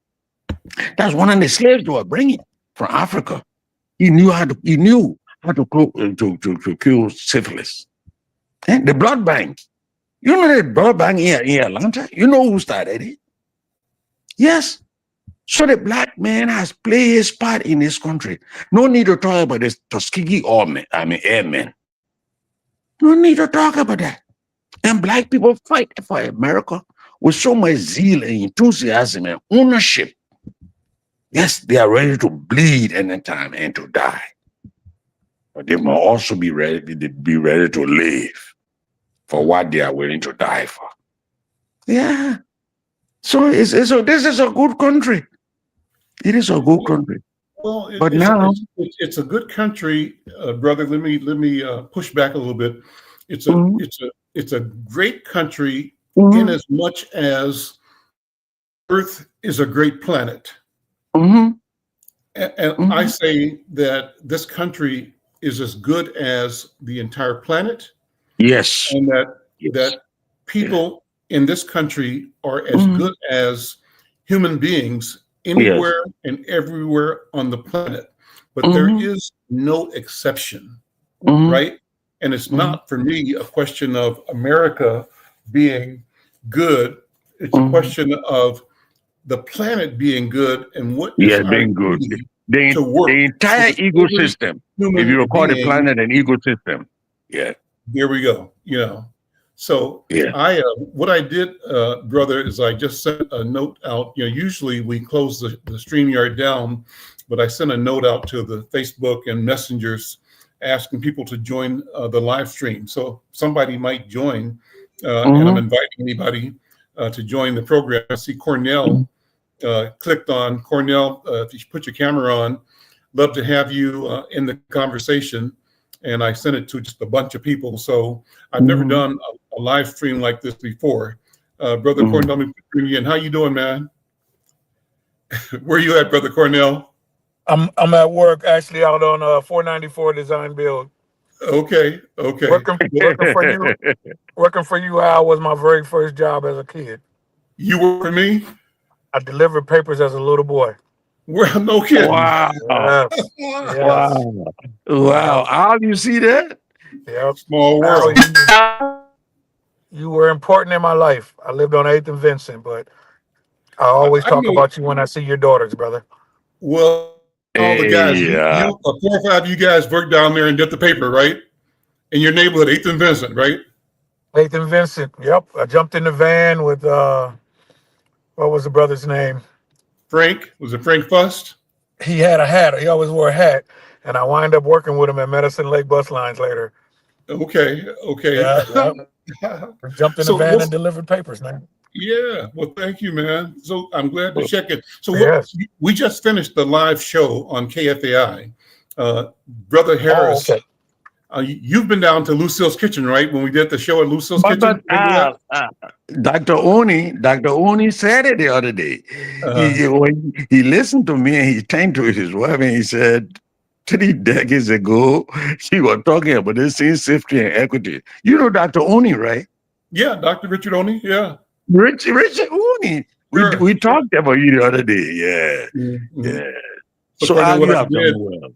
That's one of the slaves they were bringing from Africa. He knew how to kill syphilis. And the blood bank. You know the blood bank in Atlanta? You know who started it? Yes. So the black man has played his part in this country. No need to talk about this Tuskegee airmen. No need to talk about that. And black people fight for America with so much zeal and enthusiasm and ownership. Yes, they are ready to bleed anytime and to die. But they must also be ready to live for what they are willing to die for. Yeah. So this is a good country. It is a good country. Well, But now, it's a good country, brother. Let me push back a little bit. mhm, It's a great country in mhm, as much as Earth is a great planet. Mm-hmm. And I say that this country is as good as the entire planet, Yes. and that Yes. people in this country are as Mhm. good as human beings anywhere and everywhere on the planet. But there Mhm. is no exception, Mhm. right? And it's Mhm. not for me a question of America being good. It's a Mhm. question of the planet being good and what is Yeah, our being good. duty The to work so entire that every ecosystem. If human you call the being, planet an ecosystem. Yeah. there we go, So Yeah. what I did, brother, is I just sent a note out. Usually we close the StreamYard down, but I sent a note out to the Facebook and messengers asking people to join the live stream. So somebody might join, and I'm Mhm. inviting anybody to join the program. I see Cornell clicked on. Cornell, if you put your camera on, love to have you in the conversation. And I sent it to just a bunch of people. So I've never Mhm. done a live stream like this before. Brother Mhm. Cornell, let me bring you in. How you doing, man? Where you at, Brother Cornell? I'm at work actually out on 494 Design Build. Okay. Working for you, Al, was my very first job as a kid. You work for me? I delivered papers as a little boy. Well, no kidding. Wow. Yes. Yes. Wow. Wow. How do you see that? Yep. Small Al, world. you were important in my life. I lived on 8th and Vincent, but I always I talk know. about you when I see your daughters, brother. Well, all the guys, Hey, you 4 or 5 of you guys worked down there and did the paper, right? In your neighborhood, 8th and Vincent, right? 8th and Vincent. Yep. I jumped in the van with what was the brother's name? Frank, was it Frank Fust? He had a hat. He always wore a hat. And I wind up working with him at Medicine Lake Bus Lines later. Okay. Yeah, yeah. Jumped in the So van and let's, delivered papers, man. yeah, well, thank you, man. So I'm glad to check it. So Yes. we just finished the live show on KFAI. Brother Oh, Harris, okay. you've been down to Lucille's Kitchen, right? When we did the show at Lucille's but Kitchen? Remember Dr. Oni said it the other day. that? When he listened to me and he turned to his wife and he said, 3 decades ago, he was talking about this same safety and equity. You know Dr. Oni, right? Yeah, Dr. Richard Oney. Yeah, Richard Oni. sure. We talked about you the other day. Yeah. Mhm. Yeah. So So Cornell, Al, what you I have did done well.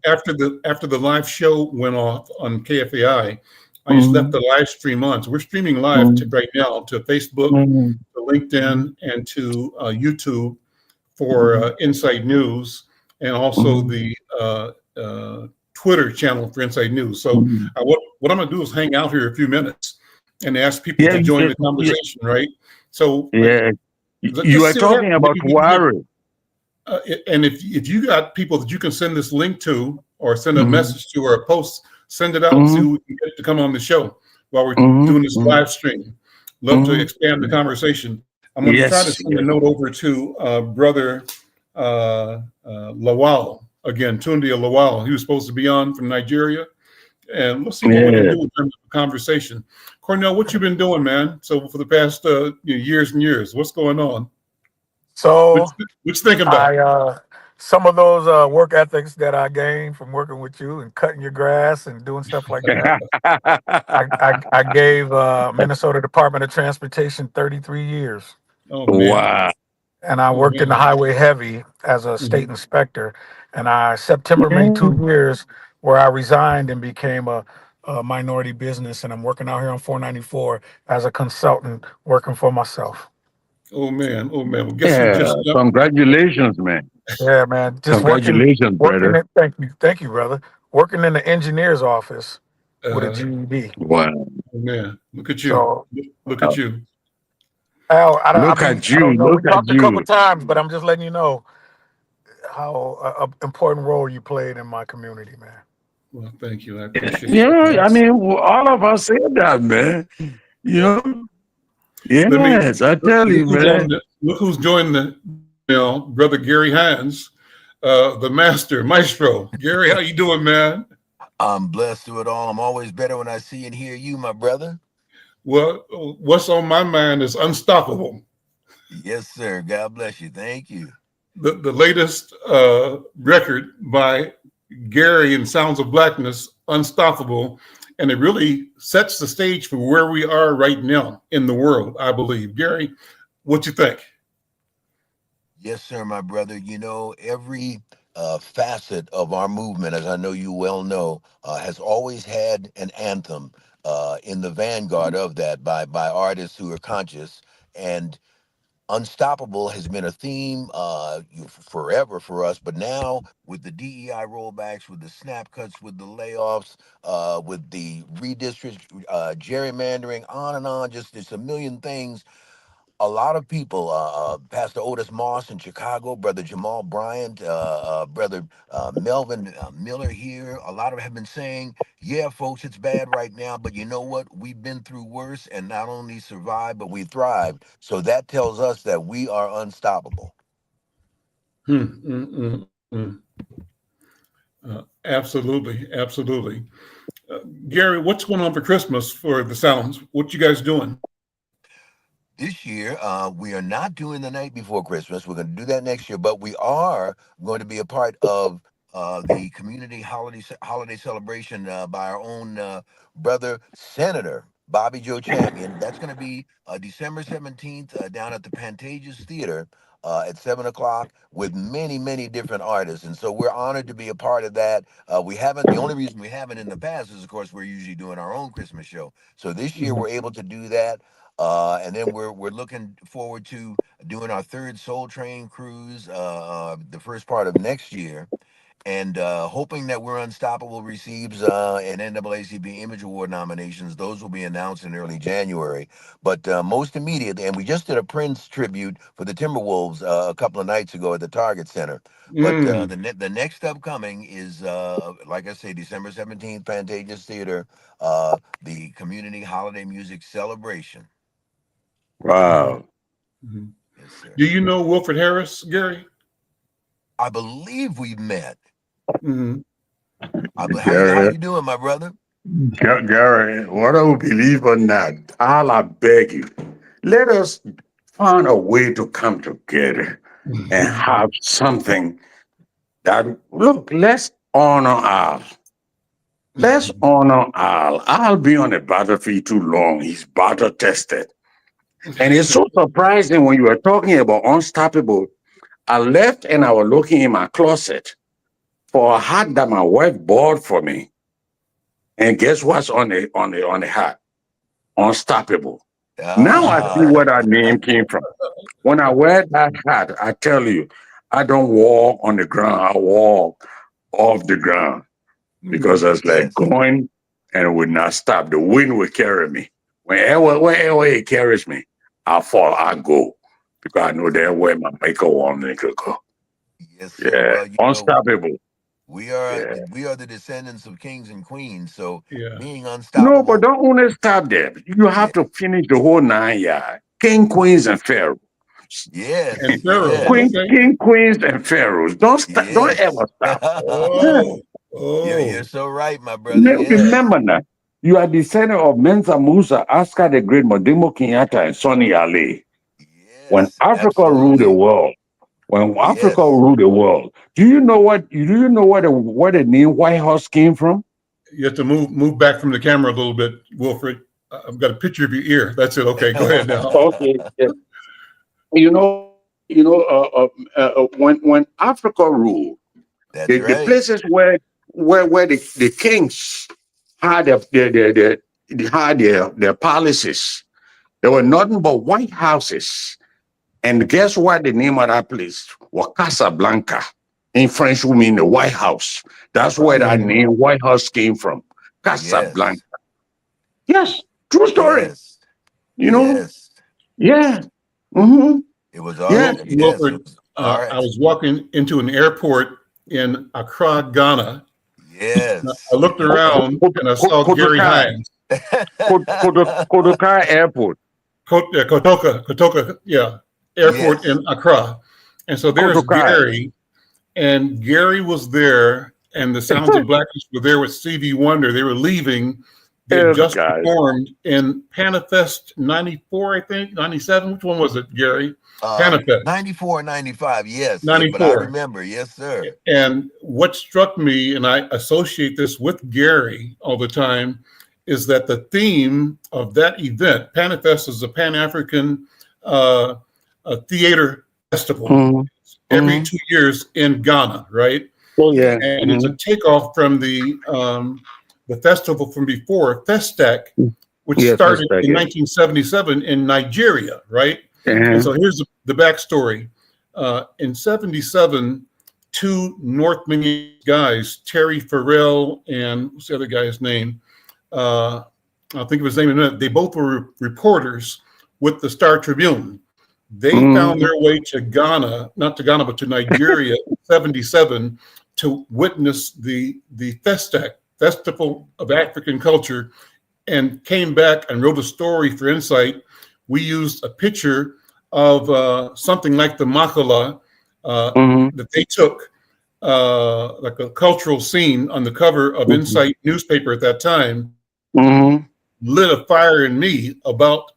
after the live show went off on KFAI, I just left Mhm. the live stream on. So we're streaming live Mhm. right now to Facebook, Mhm. to LinkedIn, and to YouTube for Inside News, and also Mhm. the Twitter channel for Inside News. So Mhm. what I'm going to do is hang out here a few minutes and ask people Yeah, to join yeah, the conversation, right? So yeah. You let's are see what talking happens. about Maybe we can get, Wari. and if you got people that you can send this link to or send a Mhm. message to or a post, send it out and see Mhm. who we can get to come on the show while we're Mhm. doing this Mhm. live stream. Love to Mhm. expand the conversation. I'm going to try to Yes, send a yes. note over to Brother Lawal, again, Tunde Lawal. He was supposed to be on from Nigeria. And let's see what we can Yeah. do in terms of conversation. Cornell, what you been doing, man? So for the past years and years, what's going on? So What you thinking about? some of those work ethics that I gained from working with you and cutting your grass and doing stuff like that. I gave Minnesota Department of Transportation 33 years. Oh man, Wow. And I oh worked in the man. highway heavy as a state Mhm. inspector. And I September made 2 years where I resigned and became a minority business. And I'm working out here on 494 as a consultant, working for myself. Oh man, oh man. Well, guess who Yeah. just Congratulations, man. Yeah, man. Just Congratulations, working brother. it. Thank you, brother. Working in the engineer's office with a uh, GED. Wow. oh man, look at you. So, Look at you. Al, Look at I you. don't know. We Look at talked a couple you. times, but I'm just letting you know how important role you played in my community, man. Well, thank you. I appreciate You know, I that. mean, all of us said that, man. You know? Let me Yes, I tell you, man. look who's joined the brother Gary Hines, the master maestro. Gary, how you doing, man? I'm blessed through it all. I'm always better when I see and hear you, my brother. Well, what's on my mind is unstoppable. Yes, sir. God bless you. Thank you. the latest record by Gary and Sounds of Blackness, Unstoppable, and it really sets the stage for where we are right now in the world, I believe. Gary, what you think? Yes, sir, my brother. Every facet of our movement, as I know you well know, has always had an anthem in the vanguard of that by artists who are conscious. And Unstoppable has been a theme forever for us, but now with the DEI rollbacks, with the snap cuts, with the layoffs, with the gerrymandering, on and on, just there's a million things. A lot of people, Pastor Otis Moss in Chicago, Brother Jamal Bryant, Brother Melvin Miller here, a lot of them have been saying, yeah, folks, it's bad right now, but you know what? We've been through worse and not only survived, but we thrived. So that tells us that we are unstoppable. Absolutely, absolutely. Gary, what's going on for Christmas for the Sounds? What you guys doing? This year, we are not doing the night before Christmas. We're going to do that next year, but we are going to be a part of the community holiday celebration by our own brother Senator Bobby Joe Champion. That's going to be December 17th down at the Pantages Theater at 7 o'clock with many, many different artists. And so we're honored to be a part of that. The only reason we haven't in the past is, of course, we're usually doing our own Christmas show. So this year we're able to do that. And then we're looking forward to doing our third Soul Train cruise the first part of next year, and hoping that We're Unstoppable receives an NAACP Image Award nominations. Those will be announced in early January. But most immediate, and we just did a Prince tribute for the Timberwolves a couple of nights ago at the Target Center. But the next upcoming is, like I say, December 17th, Pantages Theater, the Community Holiday Music Celebration. Wow. Yes, sir. Do you know Wilfred Harris, Gary? I believe we met. Mm-hmm. How you doing, my brother? Gary, whether we believe or not, I beg you, let us find a way to come together and have something that, look, let's honor Al. Let's honor Al. I'll be on the battlefield too long. He's battle tested. And it's so surprising when you were talking about Unstoppable. I left and I was looking in my closet for a hat that my wife bought for me. And guess what's on the hat? Unstoppable. Now I see where that name came from. When I wear that hat, I tell you, I don't walk on the ground. I walk off the ground because I was like going and it would not stop. The wind would carry me. Wherever it carries me, I fall, I go. Because I know that's where my maker wants me to go. Yes, sir. Yeah, unstoppable. We are the descendants of kings and queens. So being No, unstoppable. but don't only stop there. You have to finish the whole 9 yards. King, queens, and pharaohs. Yes. And pharaohs. King, queens, and pharaohs. Don't stop. Don't ever stop. You're so right, my brother. Remember now, you are descendant of Mensa Musa, Oscar the Great, Modimo Kenyatta, and Sonny Ali. When Africa ruled the world, do you know where the name White House came from? You have to move back from the camera a little bit, Wilfred. I've got a picture of your ear. That's it. Okay, go ahead now. Okay. Yeah. When Africa ruled, the places where the kings had their palaces, there were nothing but white houses. And guess what? The name of that place was Casablanca. In French, we mean the White House. That's where that name White House came from. Casablanca. Yes, true story. You know? Yeah. Mm-hmm. It was Wilfred, I was walking into an airport in Accra, Ghana. Yes. I looked around and I saw Gary Hines. Kotoka Airport. Kotoka, airport in Accra. And so there's Gary, and Gary was there, and the Sounds of Blackness were there with Stevie Wonder. They were leaving They had Oh, just God. performed in Panafest 94, I think, 97. Which one was it, Gary? Panafest 94, 95. Yes, yeah, but I 94. remember. Yes, sir. And what struck me, and I associate this with Gary all the time, is that the theme of that event, Panafest is a Pan-African theater festival Mhm. every Mhm. 2 years in Ghana, right? Oh, yeah. And it's a takeoff from the festival from before, Festac, which Yeah, started Festac, in yeah. 1977 in Nigeria, right? And so here's the backstory. In 77, two North Minneapolis guys, Terry Farrell and what's the other guy's name? I'll think of his name in a minute. They both were reporters with the Star Tribune. They found their way to Ghana, not to Ghana, but to Nigeria in 77 to witness the Festac, Festival of African Culture, and came back and wrote a story for Insight. We used a picture of something like the Makala that they took, like a cultural scene on the cover of Insight newspaper at that time, lit a fire in me about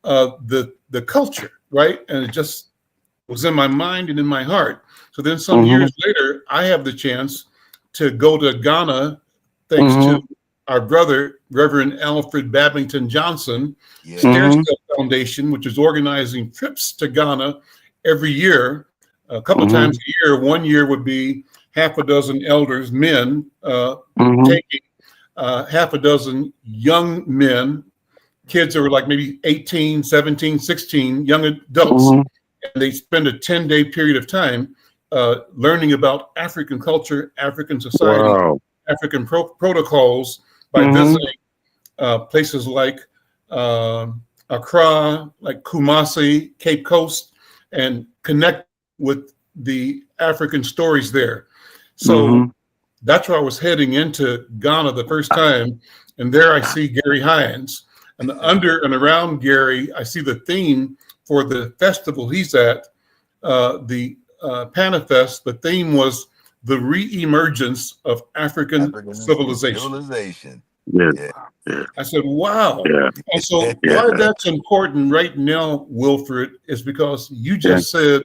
the culture, right? And it just was in my mind and in my heart. So then some years later, I have the chance to go to Ghana, thanks to our brother, Reverend Alfred Babington Johnson, Stairstep Foundation, which is organizing trips to Ghana every year, a couple times a year. 1 year would be half a dozen elders, men, taking half a dozen young men, kids that were like maybe 18, 17, 16, young adults. And they spend a 10-day period of time learning about African culture, African society, African protocols by visiting places like Accra, like Kumasi, Cape Coast, and connect with the African stories there. So that's where I was heading into Ghana the first time. And there I see Gary Hines. And under and around Gary, I see the theme for the festival he's at, the Panafest. The theme was the re-emergence of African civilization. Yeah. I said, wow. Yeah. And so why that's important right now, Wilfred, is because you just said,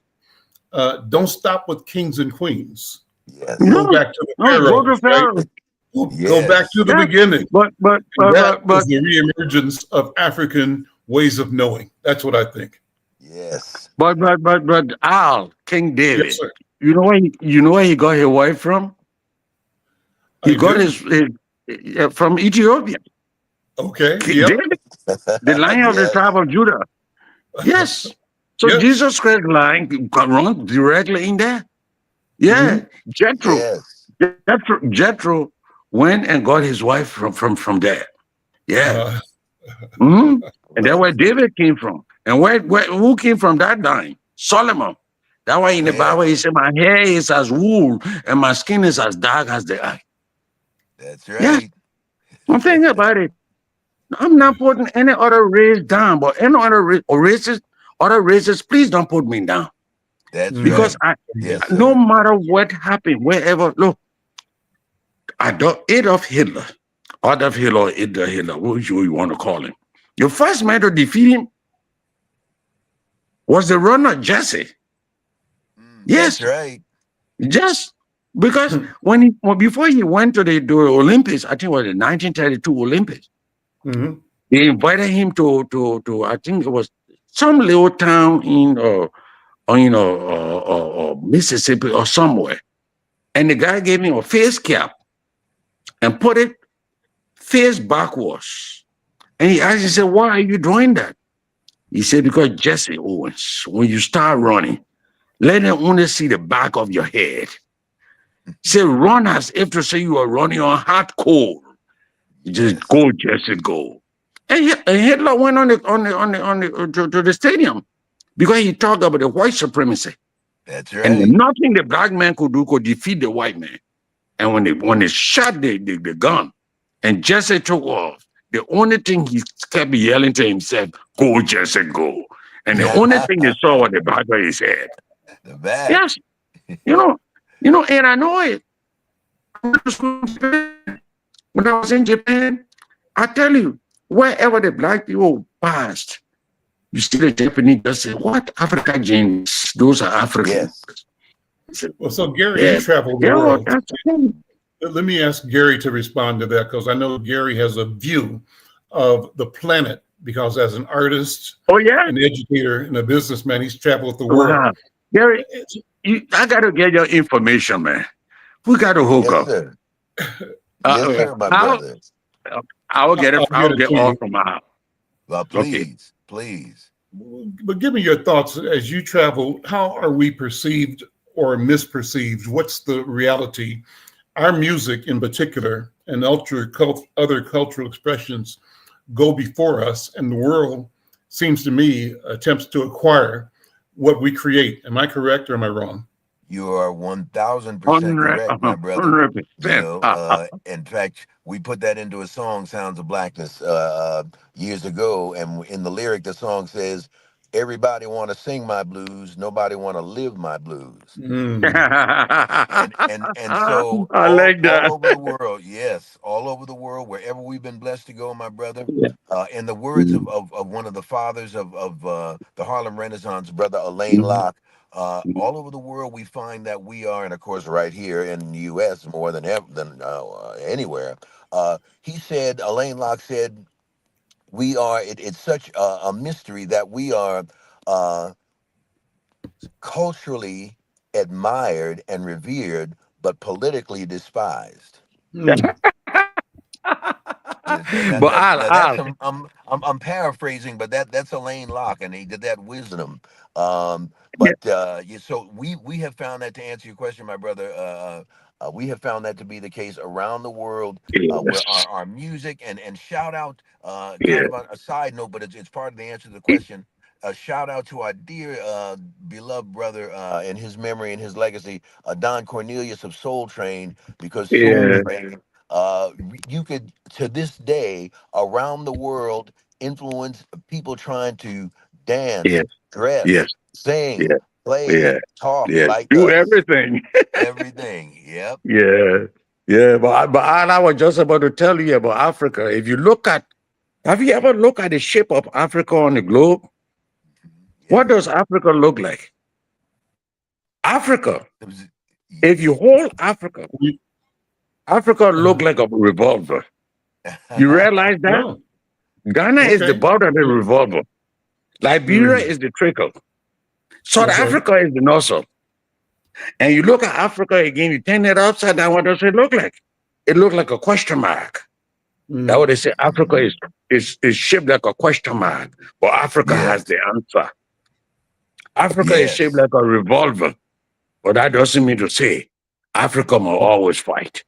don't stop with kings and queens. Go back to the pharaohs, right? Go back to the beginning. But Is the reemergence of African ways of knowing. That's what I think. Yes. But Al, King David, Yes, sir. you know where he got his wife from? He got his from Ethiopia. Okay. King Yep. David, the Lion of the tribe of Judah. Yes. So Yes. Jesus Christ line run directly in there. Yeah. Jethro went and got his wife from there. Yeah. And that's where David came from. And who came from that line? Solomon. That's why in the Bible he said, my hair is as wool and my skin is as dark as the eye. That's right. I'm thinking about it. I'm not putting any other race down, but any other races, please don't put me down. That's because right. No matter what happened, wherever, look, Adolf Hitler, what you want to call him. Your first man to defeat him was the runner Jesse. Yes, that's right. Just because before he went to the Olympics, I think it was the 1932 Olympics. They invited him to I think it was some little town in Mississippi or somewhere, and the guy gave him a face cap and put it face backwards. And he asked, he said, "Why are you doing that?" He said, "Because Jesse Owens, when you start running, let them only see the back of your head. Say, run as if to say you are running on hot coal. Just go, Jesse, go." And Hitler went to the stadium because he talked about the white supremacy. That's right. And nothing the black man could do could defeat the white man. And when they shot the gun and Jesse took off, the only thing he kept yelling to himself, "Go, Jesse, go." And the only thing they saw was the back of his head. The back. Yes. And I know it. When I was in Japan, I tell you, wherever the black people passed, you see the Japanese just say, "What Africa genes? Those are African." Yes. Well, so Gary, you Yeah, travel the yeah, well, world. that's cool. Let me ask Gary to respond to that because I know Gary has a view of the planet because as an artist, Oh yeah, an educator, and a businessman, he's traveled the wow, world. Gary, I gotta get your information, man. We gotta hook Yes, up. sir. Yes, sir, my I'll brother. I'll get it. I'll get I'll it get to all you. from Al. Well, Okay. please, please. But give me your thoughts as you travel. How are we perceived or misperceived? What's the reality? Our music, in particular, and other cultural expressions go before us, and the world seems to me attempts to acquire what we create. Am I correct or am I wrong? You are 1000% 100, correct, my brother. You 100%. know, in fact, we put that into a song, Sounds of Blackness, years ago. And in the lyric, the song says, everybody want to sing my blues. Nobody want to live my blues. Mm. And so I like all that. over the world, yes, all over the world, wherever we've been blessed to go, my brother. Yeah. In the words Mhm. of one of the fathers of the Harlem Renaissance, brother Alain Mhm. Locke, all over the world we find that we are, and of course right here in the U.S. more than ever than anywhere. He said, Alain Locke said, we are. It's such a mystery that we are uh, culturally admired and revered, but politically despised. Mm. Yes, and But that's Al, I'm paraphrasing, but that's Elaine Locke, and he did that wisdom. yeah, So we have found that, to answer your question, my brother. We have found that to be the case around the world, where yes, our music and shout out, kind yeah, of a side note, but it's part of the answer to the question. A shout out to our dear beloved brother, in his memory and his legacy, Don Cornelius of Soul Train, because Soul yeah, Train, you could to this day around the world influence people trying to dance, yes, yes, dress, sing, yeah, play, yeah, talk yeah. like Do us. everything. Everything. Yep. Yeah, yeah. But Al, I was just about to tell you about Africa. If you look at, have you ever looked at the shape of Africa on the globe? What Yes. does Africa look like? Africa. It was- If you yes. hold Africa, We- Africa look uh, like a revolver. You realize that? oh, Ghana is the okay. bout of the revolver. Liberia Mm. is the trickle. South Okay. Africa is the nozzle. And you look at Africa again, you turn it upside down, what does it look like? It looks like a question mark. That's what Mm. they say. Africa is shaped like a question mark, but Africa has Yes. the answer. Africa is shaped Yes. like a revolver, but that doesn't mean to say Africa must always fight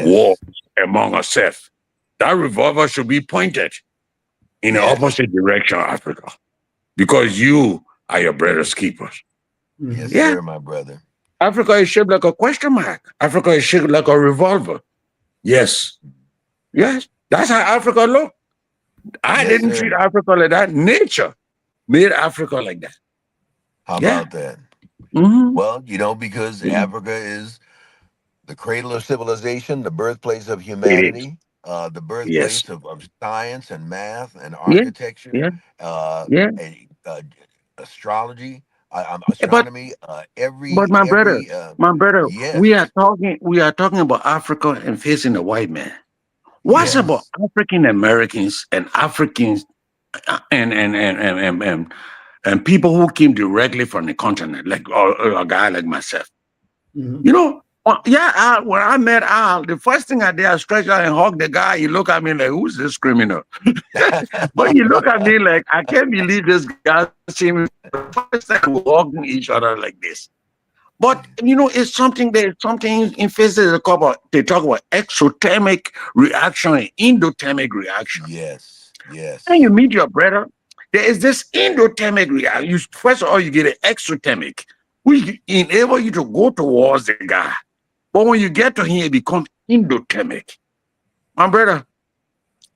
war Yes. among ourselves. That revolver should be pointed in the Yes. opposite direction of Africa because you are your brother's keepers. Yes, Mhm. Yeah, sir, my brother. Africa is shaped like a question mark. Africa is shaped like a revolver. Yes, yes, that's how Africa look. I Yes, didn't treat sir. Africa like that. Nature made Africa like that. How Yeah. about that? Mhm. Well, because Yeah. Africa is the cradle of civilization, the birthplace of It is. humanity, the Yes. birthplace of science and math and Yeah. architecture, Yeah. uh, Yeah. astrology, But astronomy, but my brother, yes, we are talking about Africa and facing the white man. What's about yes, African Americans and Africans and people who came directly from the continent, like a guy like myself? Mhm. You know, yeah, when I met Al, the first thing I did, I stretched out and hugged the guy. He looked at me like, who's this criminal? But he looked at me like, I can't believe this guy seeing me for the first time we're hugging each other like this. But it's something there's something in physics they talk about exothermic reaction and endothermic reaction. yes, When you yes, meet your brother, there is this endothermic reaction. First of all, you get an exothermic, which enable you to go towards the guy. But when you get to him, it becomes endothermic. My brother,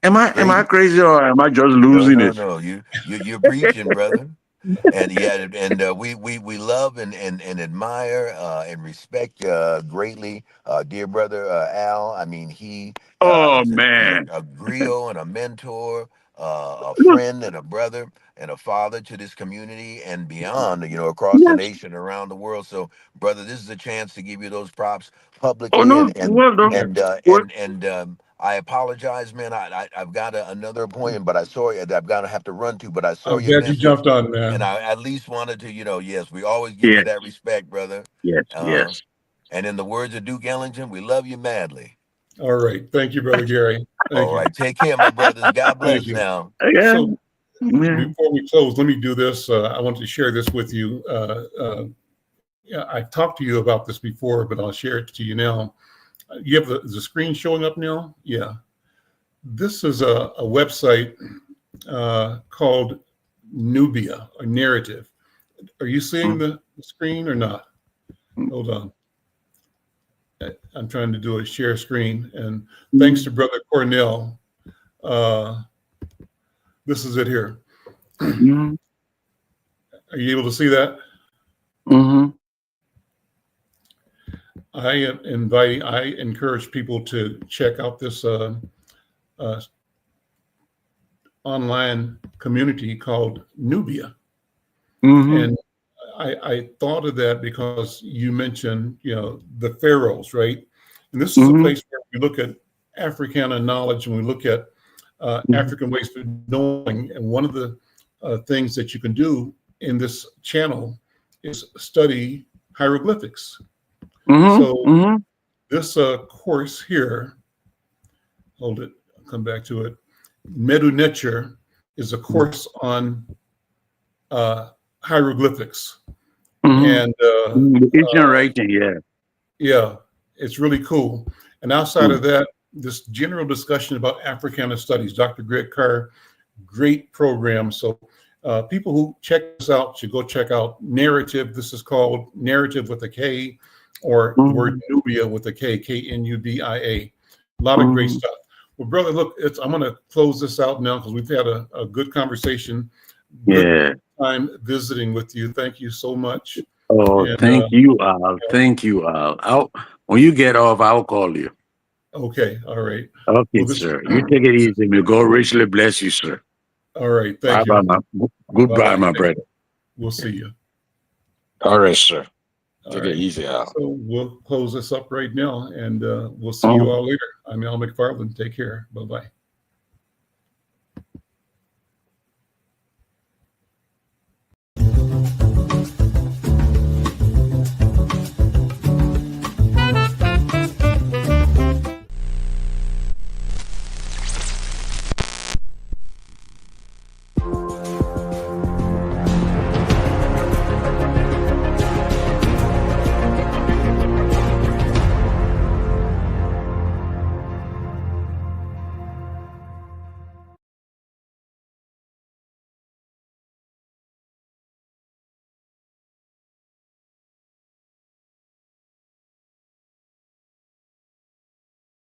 am I great. crazy or am I just No, losing no, it? no. You're preaching, brother. And yeah, and we love and admire and respect greatly, dear brother Al. I mean, he Oh is man. a griot and a mentor, a friend and a brother and a father to this community and beyond. You know, across the Yes. nation, around the world. So, brother, this is a chance to give you those props Oh publicly, no, well done. Well, and I apologize, man. I've got another appointment, but I saw you. I've got to have to run to, but I saw I'm your glad you message, jumped on, and man. I at least wanted to, yes, we always give you yes, that respect, brother. yes, Uh, yes. and in the words of Duke Ellington, we love you madly. All right. Thank you, Brother Gary. Thank All you. right, take care, my brothers. God Thank bless you. now. Yeah. So Yeah. before we close, let me do this. I want to share this with you. Yeah, I talked to you about this before, but I'll share it to you now. You have the screen showing up now? Yeah. This is a website called Nubia, or Narrative. Are you seeing the screen or not? Hold on. I'm trying to do a share screen. And thanks to Brother Cornell, this is it here. Mm-hmm. Are you able to see that? Mm-hmm. I encourage people to check out this online community called Nubia. Mm-hmm. And I thought of that because you mentioned, the pharaohs, right? And this is a Mm-hmm. place where we look at Africana knowledge and we look at African ways of knowing. And one of the things that you can do in this channel is study hieroglyphics. So Mm-hmm. this course here, hold it, I'll come back to it. Medu Necher is a course on hieroglyphics. Mm-hmm. And The Asian writing, yeah. yeah, it's really cool. And outside of that, this general discussion about Africana studies, Dr. Greg Carr, great program. So people who check this out should go check out Narrative. This is called Narrative with a K, or the word Nubia with a K, Knubia. A lot of great stuff. Well, brother, look, I'm going to close this out now because we've had a good conversation. Good Yeah. time visiting with you. Thank you so much. Oh, And thank you, Al. Thank you, Al. When you get off, I'll call you. okay, all right. Okay, Well, sir. You take it easy. May God richly bless you, sir. all right. Bye Thank bye, you. goodbye, Bye-bye. my brother. We'll see you. All right, sir. All Take it right. easy, Al. So we'll close this up right now, and we'll see you all later. I'm Al McFarland. Take care. Bye-bye.